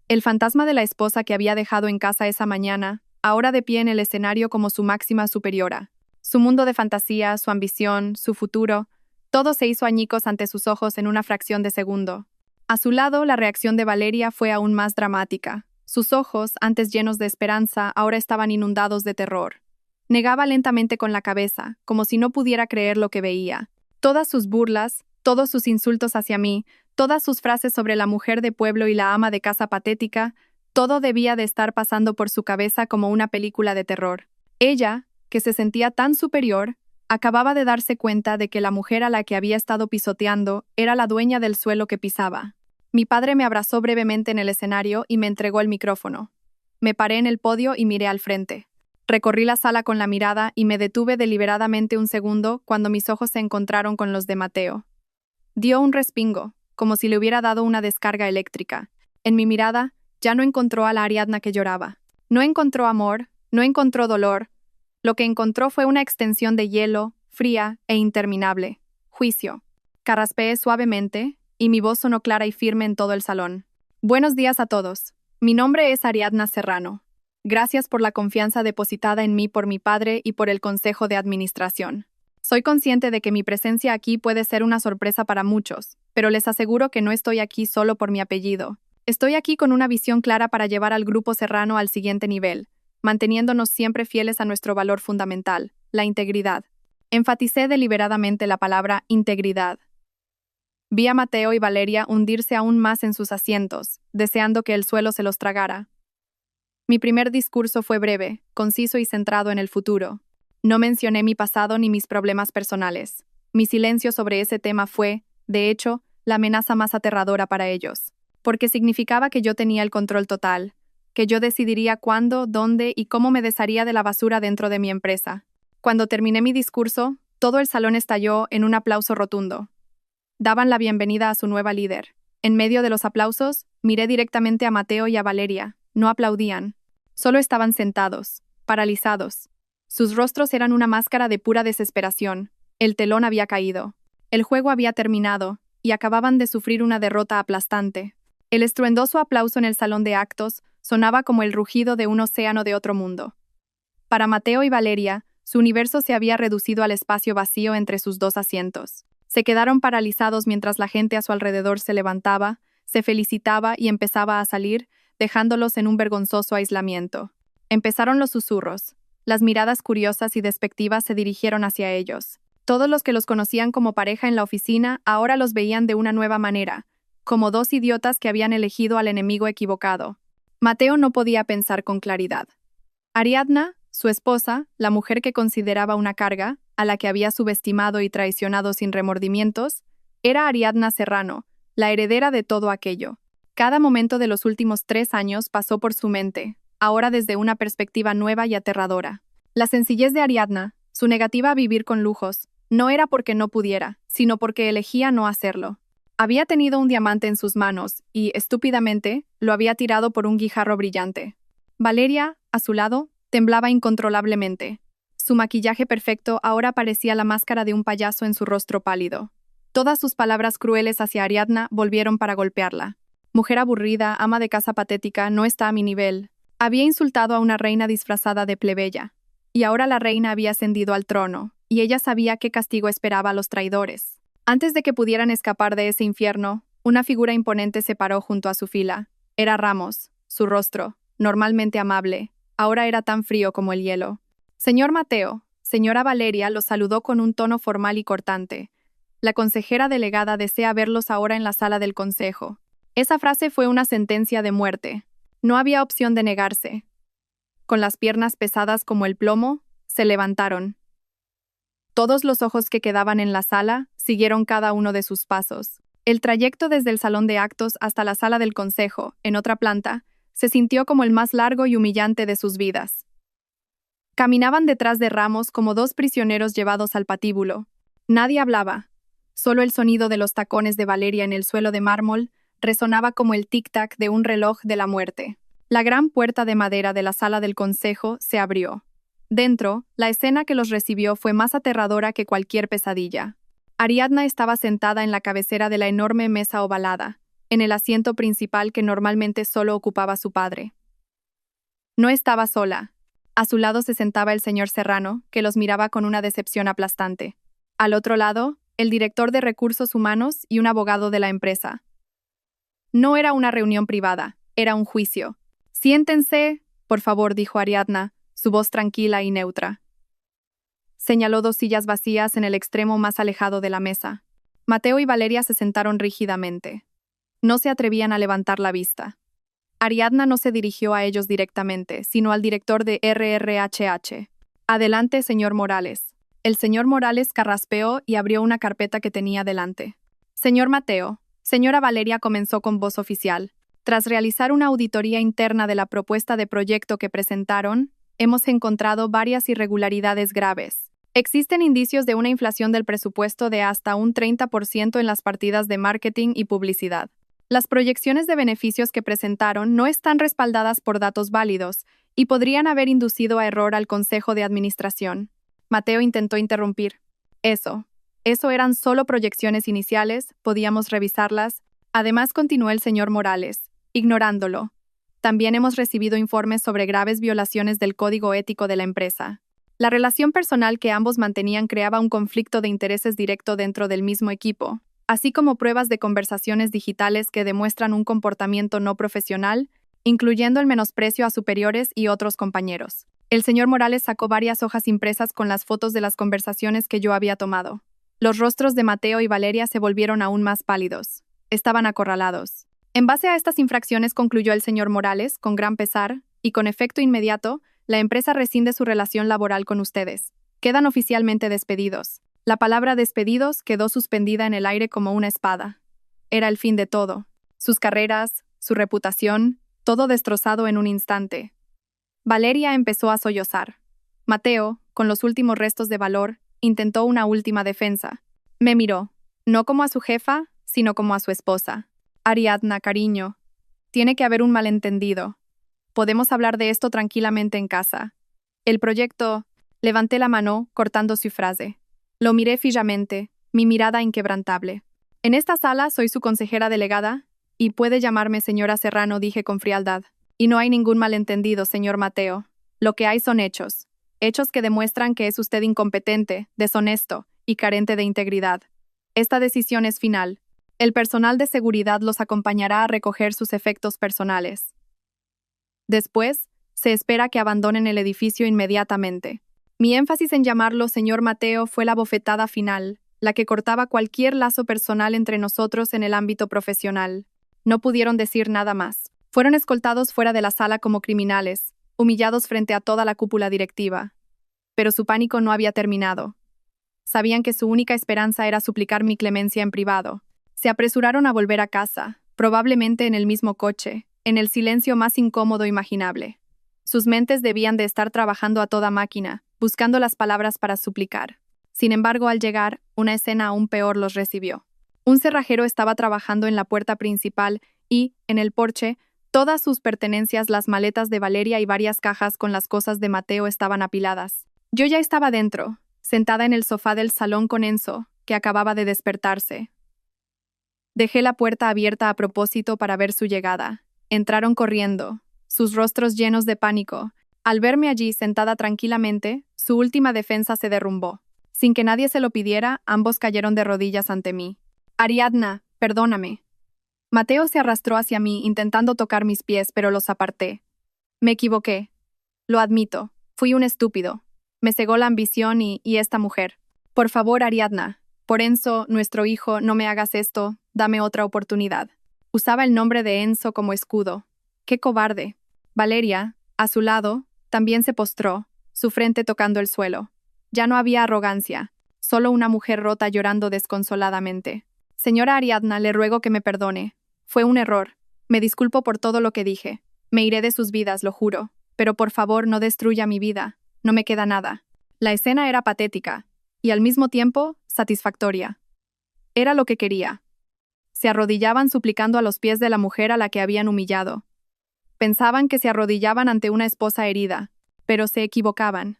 El fantasma de la esposa que había dejado en casa esa mañana, ahora de pie en el escenario como su máxima superiora. Su mundo de fantasía, su ambición, su futuro, todo se hizo añicos ante sus ojos en una fracción de segundo. A su lado, la reacción de Valeria fue aún más dramática. Sus ojos, antes llenos de esperanza, ahora estaban inundados de terror. Negaba lentamente con la cabeza, como si no pudiera creer lo que veía. Todas sus burlas, todos sus insultos hacia mí, todas sus frases sobre la mujer de pueblo y la ama de casa patética, todo debía de estar pasando por su cabeza como una película de terror. Ella, que se sentía tan superior, acababa de darse cuenta de que la mujer a la que había estado pisoteando era la dueña del suelo que pisaba. Mi padre me abrazó brevemente en el escenario y me entregó el micrófono. Me paré en el podio y miré al frente. Recorrí la sala con la mirada y me detuve deliberadamente un segundo cuando mis ojos se encontraron con los de Mateo. Dio un respingo, como si le hubiera dado una descarga eléctrica. En mi mirada, ya no encontró a la Ariadna que lloraba. No encontró amor, no encontró dolor. Lo que encontró fue una extensión de hielo, fría e interminable. Juicio. Carraspeé suavemente, y mi voz sonó clara y firme en todo el salón. Buenos días a todos. Mi nombre es Ariadna Serrano. Gracias por la confianza depositada en mí por mi padre y por el Consejo de Administración. Soy consciente de que mi presencia aquí puede ser una sorpresa para muchos, pero les aseguro que no estoy aquí solo por mi apellido. Estoy aquí con una visión clara para llevar al Grupo Serrano al siguiente nivel, manteniéndonos siempre fieles a nuestro valor fundamental, la integridad. Enfaticé deliberadamente la palabra integridad. Vi a Mateo y Valeria hundirse aún más en sus asientos, deseando que el suelo se los tragara. Mi primer discurso fue breve, conciso y centrado en el futuro. No mencioné mi pasado ni mis problemas personales. Mi silencio sobre ese tema fue, de hecho, la amenaza más aterradora para ellos, porque significaba que yo tenía el control total, que yo decidiría cuándo, dónde y cómo me desharía de la basura dentro de mi empresa. Cuando terminé mi discurso, todo el salón estalló en un aplauso rotundo. Daban la bienvenida a su nueva líder. En medio de los aplausos, miré directamente a Mateo y a Valeria. No aplaudían. Solo estaban sentados, paralizados. Sus rostros eran una máscara de pura desesperación. El telón había caído. El juego había terminado, y acababan de sufrir una derrota aplastante. El estruendoso aplauso en el salón de actos sonaba como el rugido de un océano de otro mundo. Para Mateo y Valeria, su universo se había reducido al espacio vacío entre sus dos asientos. Se quedaron paralizados mientras la gente a su alrededor se levantaba, se felicitaba y empezaba a salir, dejándolos en un vergonzoso aislamiento. Empezaron los susurros. Las miradas curiosas y despectivas se dirigieron hacia ellos. Todos los que los conocían como pareja en la oficina ahora los veían de una nueva manera, como dos idiotas que habían elegido al enemigo equivocado. Mateo no podía pensar con claridad. Ariadna, su esposa, la mujer que consideraba una carga, a la que había subestimado y traicionado sin remordimientos, era Ariadna Serrano, la heredera de todo aquello. Cada momento de los últimos 3 años pasó por su mente, ahora desde una perspectiva nueva y aterradora. La sencillez de Ariadna, su negativa a vivir con lujos, no era porque no pudiera, sino porque elegía no hacerlo. Había tenido un diamante en sus manos y, estúpidamente, lo había tirado por un guijarro brillante. Valeria, a su lado, temblaba incontrolablemente. Su maquillaje perfecto ahora parecía la máscara de un payaso en su rostro pálido. Todas sus palabras crueles hacia Ariadna volvieron para golpearla. Mujer aburrida, ama de casa patética, no está a mi nivel. Había insultado a una reina disfrazada de plebeya. Y ahora la reina había ascendido al trono, y ella sabía qué castigo esperaba a los traidores. Antes de que pudieran escapar de ese infierno, una figura imponente se paró junto a su fila. Era Ramos. Su rostro, normalmente amable, ahora era tan frío como el hielo. Señor Mateo, señora Valeria los saludó con un tono formal y cortante. La consejera delegada desea verlos ahora en la sala del consejo. Esa frase fue una sentencia de muerte. No había opción de negarse. Con las piernas pesadas como el plomo, se levantaron. Todos los ojos que quedaban en la sala siguieron cada uno de sus pasos. El trayecto desde el salón de actos hasta la sala del consejo, en otra planta, se sintió como el más largo y humillante de sus vidas. Caminaban detrás de Ramos como dos prisioneros llevados al patíbulo. Nadie hablaba. Solo el sonido de los tacones de Valeria en el suelo de mármol resonaba como el tic-tac de un reloj de la muerte. La gran puerta de madera de la sala del consejo se abrió. Dentro, la escena que los recibió fue más aterradora que cualquier pesadilla. Ariadna estaba sentada en la cabecera de la enorme mesa ovalada, en el asiento principal que normalmente solo ocupaba su padre. No estaba sola. A su lado se sentaba el señor Serrano, que los miraba con una decepción aplastante. Al otro lado, el director de recursos humanos y un abogado de la empresa. No era una reunión privada, era un juicio. «Siéntense, por favor», dijo Ariadna, su voz tranquila y neutra. Señaló 2 sillas vacías en el extremo más alejado de la mesa. Mateo y Valeria se sentaron rígidamente. No se atrevían a levantar la vista. Ariadna no se dirigió a ellos directamente, sino al director de RRHH. «Adelante, señor Morales». El señor Morales carraspeó y abrió una carpeta que tenía delante. «Señor Mateo», señora Valeria comenzó con voz oficial. «Tras realizar una auditoría interna de la propuesta de proyecto que presentaron, hemos encontrado varias irregularidades graves. Existen indicios de una inflación del presupuesto de hasta un 30% en las partidas de marketing y publicidad. Las proyecciones de beneficios que presentaron no están respaldadas por datos válidos y podrían haber inducido a error al Consejo de Administración». Mateo intentó interrumpir. Eso eran solo proyecciones iniciales, podíamos revisarlas. Además, continuó el señor Morales, ignorándolo. También hemos recibido informes sobre graves violaciones del código ético de la empresa. La relación personal que ambos mantenían creaba un conflicto de intereses directo dentro del mismo equipo, así como pruebas de conversaciones digitales que demuestran un comportamiento no profesional, incluyendo el menosprecio a superiores y otros compañeros. El señor Morales sacó varias hojas impresas con las fotos de las conversaciones que yo había tomado. Los rostros de Mateo y Valeria se volvieron aún más pálidos. Estaban acorralados. En base a estas infracciones, concluyó el señor Morales, con gran pesar, y con efecto inmediato, la empresa rescinde su relación laboral con ustedes. Quedan oficialmente despedidos. La palabra despedidos quedó suspendida en el aire como una espada. Era el fin de todo. Sus carreras, su reputación, todo destrozado en un instante. Valeria empezó a sollozar. Mateo, con los últimos restos de valor, intentó una última defensa. Me miró, no como a su jefa, sino como a su esposa. «Ariadna, cariño, tiene que haber un malentendido. Podemos hablar de esto tranquilamente en casa. El proyecto...». Levanté la mano, cortando su frase. Lo miré fijamente, mi mirada inquebrantable. «En esta sala soy su consejera delegada, y puede llamarme señora Serrano», dije con frialdad. «Y no hay ningún malentendido, señor Mateo. Lo que hay son hechos. Hechos que demuestran que es usted incompetente, deshonesto y carente de integridad. Esta decisión es final. El personal de seguridad los acompañará a recoger sus efectos personales. Después, se espera que abandonen el edificio inmediatamente». Mi énfasis en llamarlo señor Mateo fue la bofetada final, la que cortaba cualquier lazo personal entre nosotros en el ámbito profesional. No pudieron decir nada más. Fueron escoltados fuera de la sala como criminales, humillados frente a toda la cúpula directiva. Pero su pánico no había terminado. Sabían que su única esperanza era suplicar mi clemencia en privado. Se apresuraron a volver a casa, probablemente en el mismo coche, en el silencio más incómodo imaginable. Sus mentes debían de estar trabajando a toda máquina, buscando las palabras para suplicar. Sin embargo, al llegar, una escena aún peor los recibió. Un cerrajero estaba trabajando en la puerta principal y, en el porche, todas sus pertenencias, las maletas de Valeria y varias cajas con las cosas de Mateo estaban apiladas. Yo ya estaba dentro, sentada en el sofá del salón con Enzo, que acababa de despertarse. Dejé la puerta abierta a propósito para ver su llegada. Entraron corriendo, sus rostros llenos de pánico. Al verme allí sentada tranquilamente, su última defensa se derrumbó. Sin que nadie se lo pidiera, ambos cayeron de rodillas ante mí. «Ariadna, perdóname». Mateo se arrastró hacia mí, intentando tocar mis pies, pero los aparté. Me equivoqué. Lo admito. Fui un estúpido. Me cegó la ambición y esta mujer. Por favor, Ariadna. Por Enzo, nuestro hijo, no me hagas esto. Dame otra oportunidad. Usaba el nombre de Enzo como escudo. ¡Qué cobarde! Valeria, a su lado, también se postró, su frente tocando el suelo. Ya no había arrogancia, solo una mujer rota llorando desconsoladamente. «Señora Ariadna, le ruego que me perdone. Fue un error. Me disculpo por todo lo que dije. Me iré de sus vidas, lo juro. Pero por favor, no destruya mi vida. No me queda nada». La escena era patética, y al mismo tiempo, satisfactoria. Era lo que quería. Se arrodillaban suplicando a los pies de la mujer a la que habían humillado. Pensaban que se arrodillaban ante una esposa herida, pero se equivocaban.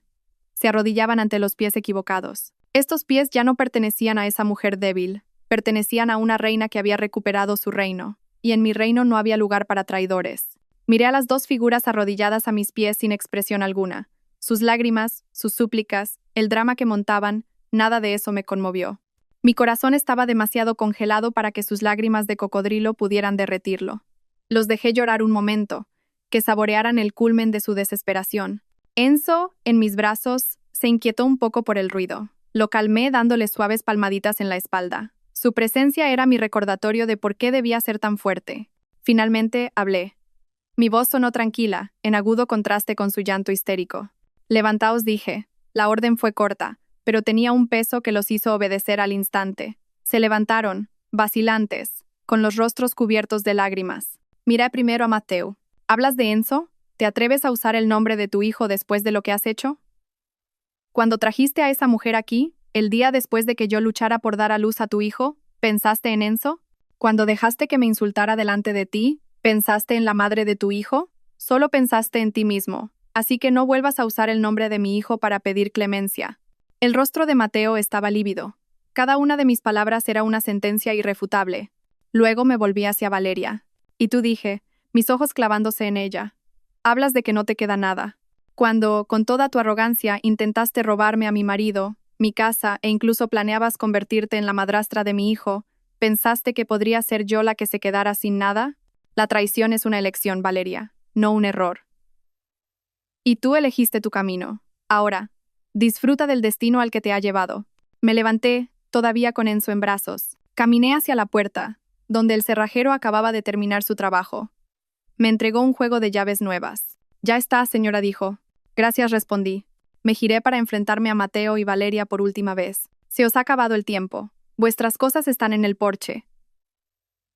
Se arrodillaban ante los pies equivocados. Estos pies ya no pertenecían a esa mujer débil, pertenecían a una reina que había recuperado su reino, y en mi reino no había lugar para traidores. Miré a las dos figuras arrodilladas a mis pies sin expresión alguna. Sus lágrimas, sus súplicas, el drama que montaban, nada de eso me conmovió. Mi corazón estaba demasiado congelado para que sus lágrimas de cocodrilo pudieran derretirlo. Los dejé llorar un momento, que saborearan el culmen de su desesperación. Enzo, en mis brazos, se inquietó un poco por el ruido. Lo calmé dándole suaves palmaditas en la espalda. Su presencia era mi recordatorio de por qué debía ser tan fuerte. Finalmente, hablé. Mi voz sonó tranquila, en agudo contraste con su llanto histérico. Levantaos, dije. La orden fue corta, pero tenía un peso que los hizo obedecer al instante. Se levantaron, vacilantes, con los rostros cubiertos de lágrimas. Miré primero a Mateo. ¿Hablas de Enzo? ¿Te atreves a usar el nombre de tu hijo después de lo que has hecho? Cuando trajiste a esa mujer aquí, el día después de que yo luchara por dar a luz a tu hijo, ¿pensaste en Enzo? Cuando dejaste que me insultara delante de ti, ¿pensaste en la madre de tu hijo? Solo pensaste en ti mismo, así que no vuelvas a usar el nombre de mi hijo para pedir clemencia. El rostro de Mateo estaba lívido. Cada una de mis palabras era una sentencia irrefutable. Luego me volví hacia Valeria. Y tú, dije, mis ojos clavándose en ella. Hablas de que no te queda nada. Cuando, con toda tu arrogancia, intentaste robarme a mi marido, mi casa e incluso planeabas convertirte en la madrastra de mi hijo, ¿pensaste que podría ser yo la que se quedara sin nada? La traición es una elección, Valeria, no un error. Y tú elegiste tu camino. Ahora, disfruta del destino al que te ha llevado. Me levanté, todavía con Enzo en brazos. Caminé hacia la puerta, donde el cerrajero acababa de terminar su trabajo. Me entregó un juego de llaves nuevas. Ya está, señora, dijo. Gracias, respondí. Me giré para enfrentarme a Mateo y Valeria por última vez. Se os ha acabado el tiempo. Vuestras cosas están en el porche.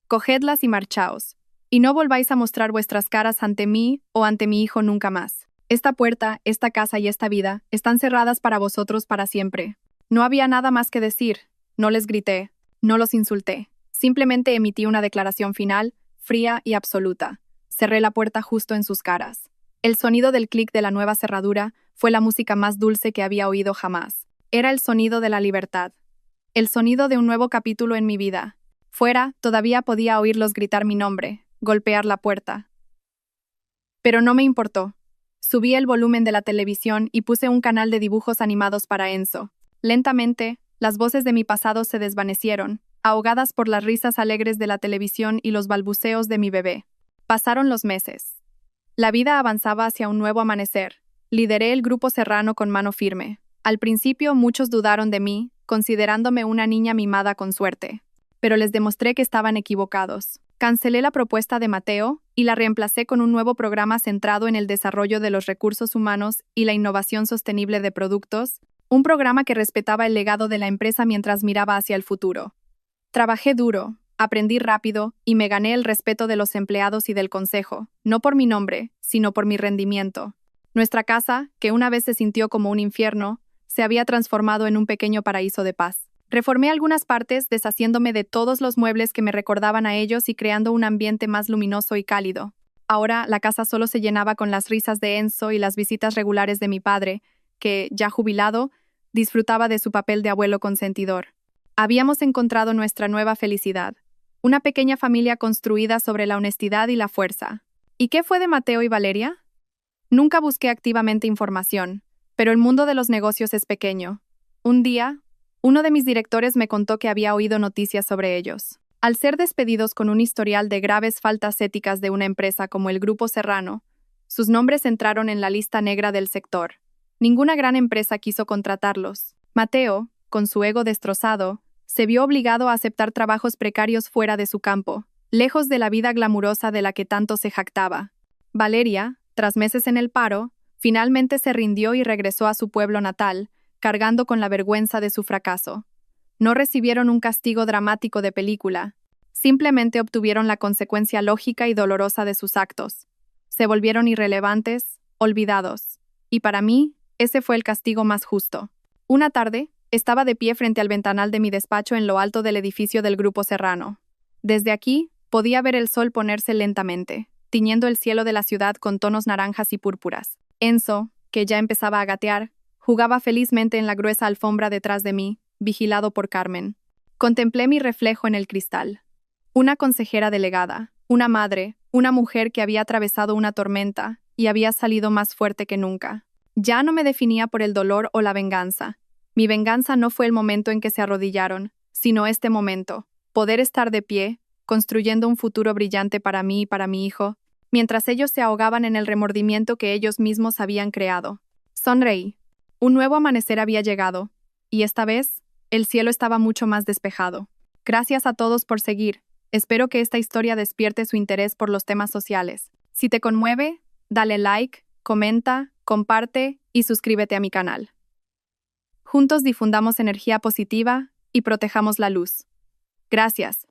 Cogedlas y marchaos. Y no volváis a mostrar vuestras caras ante mí o ante mi hijo nunca más. Esta puerta, esta casa y esta vida están cerradas para vosotros para siempre. No había nada más que decir. No les grité. No los insulté. Simplemente emití una declaración final, fría y absoluta. Cerré la puerta justo en sus caras. El sonido del clic de la nueva cerradura fue la música más dulce que había oído jamás. Era el sonido de la libertad. El sonido de un nuevo capítulo en mi vida. Fuera, todavía podía oírlos gritar mi nombre, golpear la puerta. Pero no me importó. Subí el volumen de la televisión y puse un canal de dibujos animados para Enzo. Lentamente, las voces de mi pasado se desvanecieron, ahogadas por las risas alegres de la televisión y los balbuceos de mi bebé. Pasaron los meses. La vida avanzaba hacia un nuevo amanecer. Lideré el grupo Serrano con mano firme. Al principio muchos dudaron de mí, considerándome una niña mimada con suerte. Pero les demostré que estaban equivocados. Cancelé la propuesta de Mateo y la reemplacé con un nuevo programa centrado en el desarrollo de los recursos humanos y la innovación sostenible de productos, un programa que respetaba el legado de la empresa mientras miraba hacia el futuro. Trabajé duro, aprendí rápido y me gané el respeto de los empleados y del consejo, no por mi nombre, sino por mi rendimiento. Nuestra casa, que una vez se sintió como un infierno, se había transformado en un pequeño paraíso de paz. Reformé algunas partes, deshaciéndome de todos los muebles que me recordaban a ellos y creando un ambiente más luminoso y cálido. Ahora, la casa solo se llenaba con las risas de Enzo y las visitas regulares de mi padre, que, ya jubilado, disfrutaba de su papel de abuelo consentidor. Habíamos encontrado nuestra nueva felicidad. Una pequeña familia construida sobre la honestidad y la fuerza. ¿Y qué fue de Mateo y Valeria? Nunca busqué activamente información, pero el mundo de los negocios es pequeño. Un día, uno de mis directores me contó que había oído noticias sobre ellos. Al ser despedidos con un historial de graves faltas éticas de una empresa como el Grupo Serrano, sus nombres entraron en la lista negra del sector. Ninguna gran empresa quiso contratarlos. Mateo, con su ego destrozado, se vio obligado a aceptar trabajos precarios fuera de su campo, lejos de la vida glamurosa de la que tanto se jactaba. Valeria, tras meses en el paro, finalmente se rindió y regresó a su pueblo natal, cargando con la vergüenza de su fracaso. No recibieron un castigo dramático de película, simplemente obtuvieron la consecuencia lógica y dolorosa de sus actos. Se volvieron irrelevantes, olvidados. Y para mí, ese fue el castigo más justo. Una tarde, estaba de pie frente al ventanal de mi despacho en lo alto del edificio del Grupo Serrano. Desde aquí, podía ver el sol ponerse lentamente, tiñendo el cielo de la ciudad con tonos naranjas y púrpuras. Enzo, que ya empezaba a gatear, jugaba felizmente en la gruesa alfombra detrás de mí, vigilado por Carmen. Contemplé mi reflejo en el cristal. Una consejera delegada, una madre, una mujer que había atravesado una tormenta y había salido más fuerte que nunca. Ya no me definía por el dolor o la venganza. Mi venganza no fue el momento en que se arrodillaron, sino este momento, poder estar de pie, construyendo un futuro brillante para mí y para mi hijo, mientras ellos se ahogaban en el remordimiento que ellos mismos habían creado. Sonreí. Un nuevo amanecer había llegado, y esta vez, el cielo estaba mucho más despejado. Gracias a todos por seguir. Espero que esta historia despierte su interés por los temas sociales. Si te conmueve, dale like, comenta, comparte y suscríbete a mi canal. Juntos difundamos energía positiva y protejamos la luz. Gracias.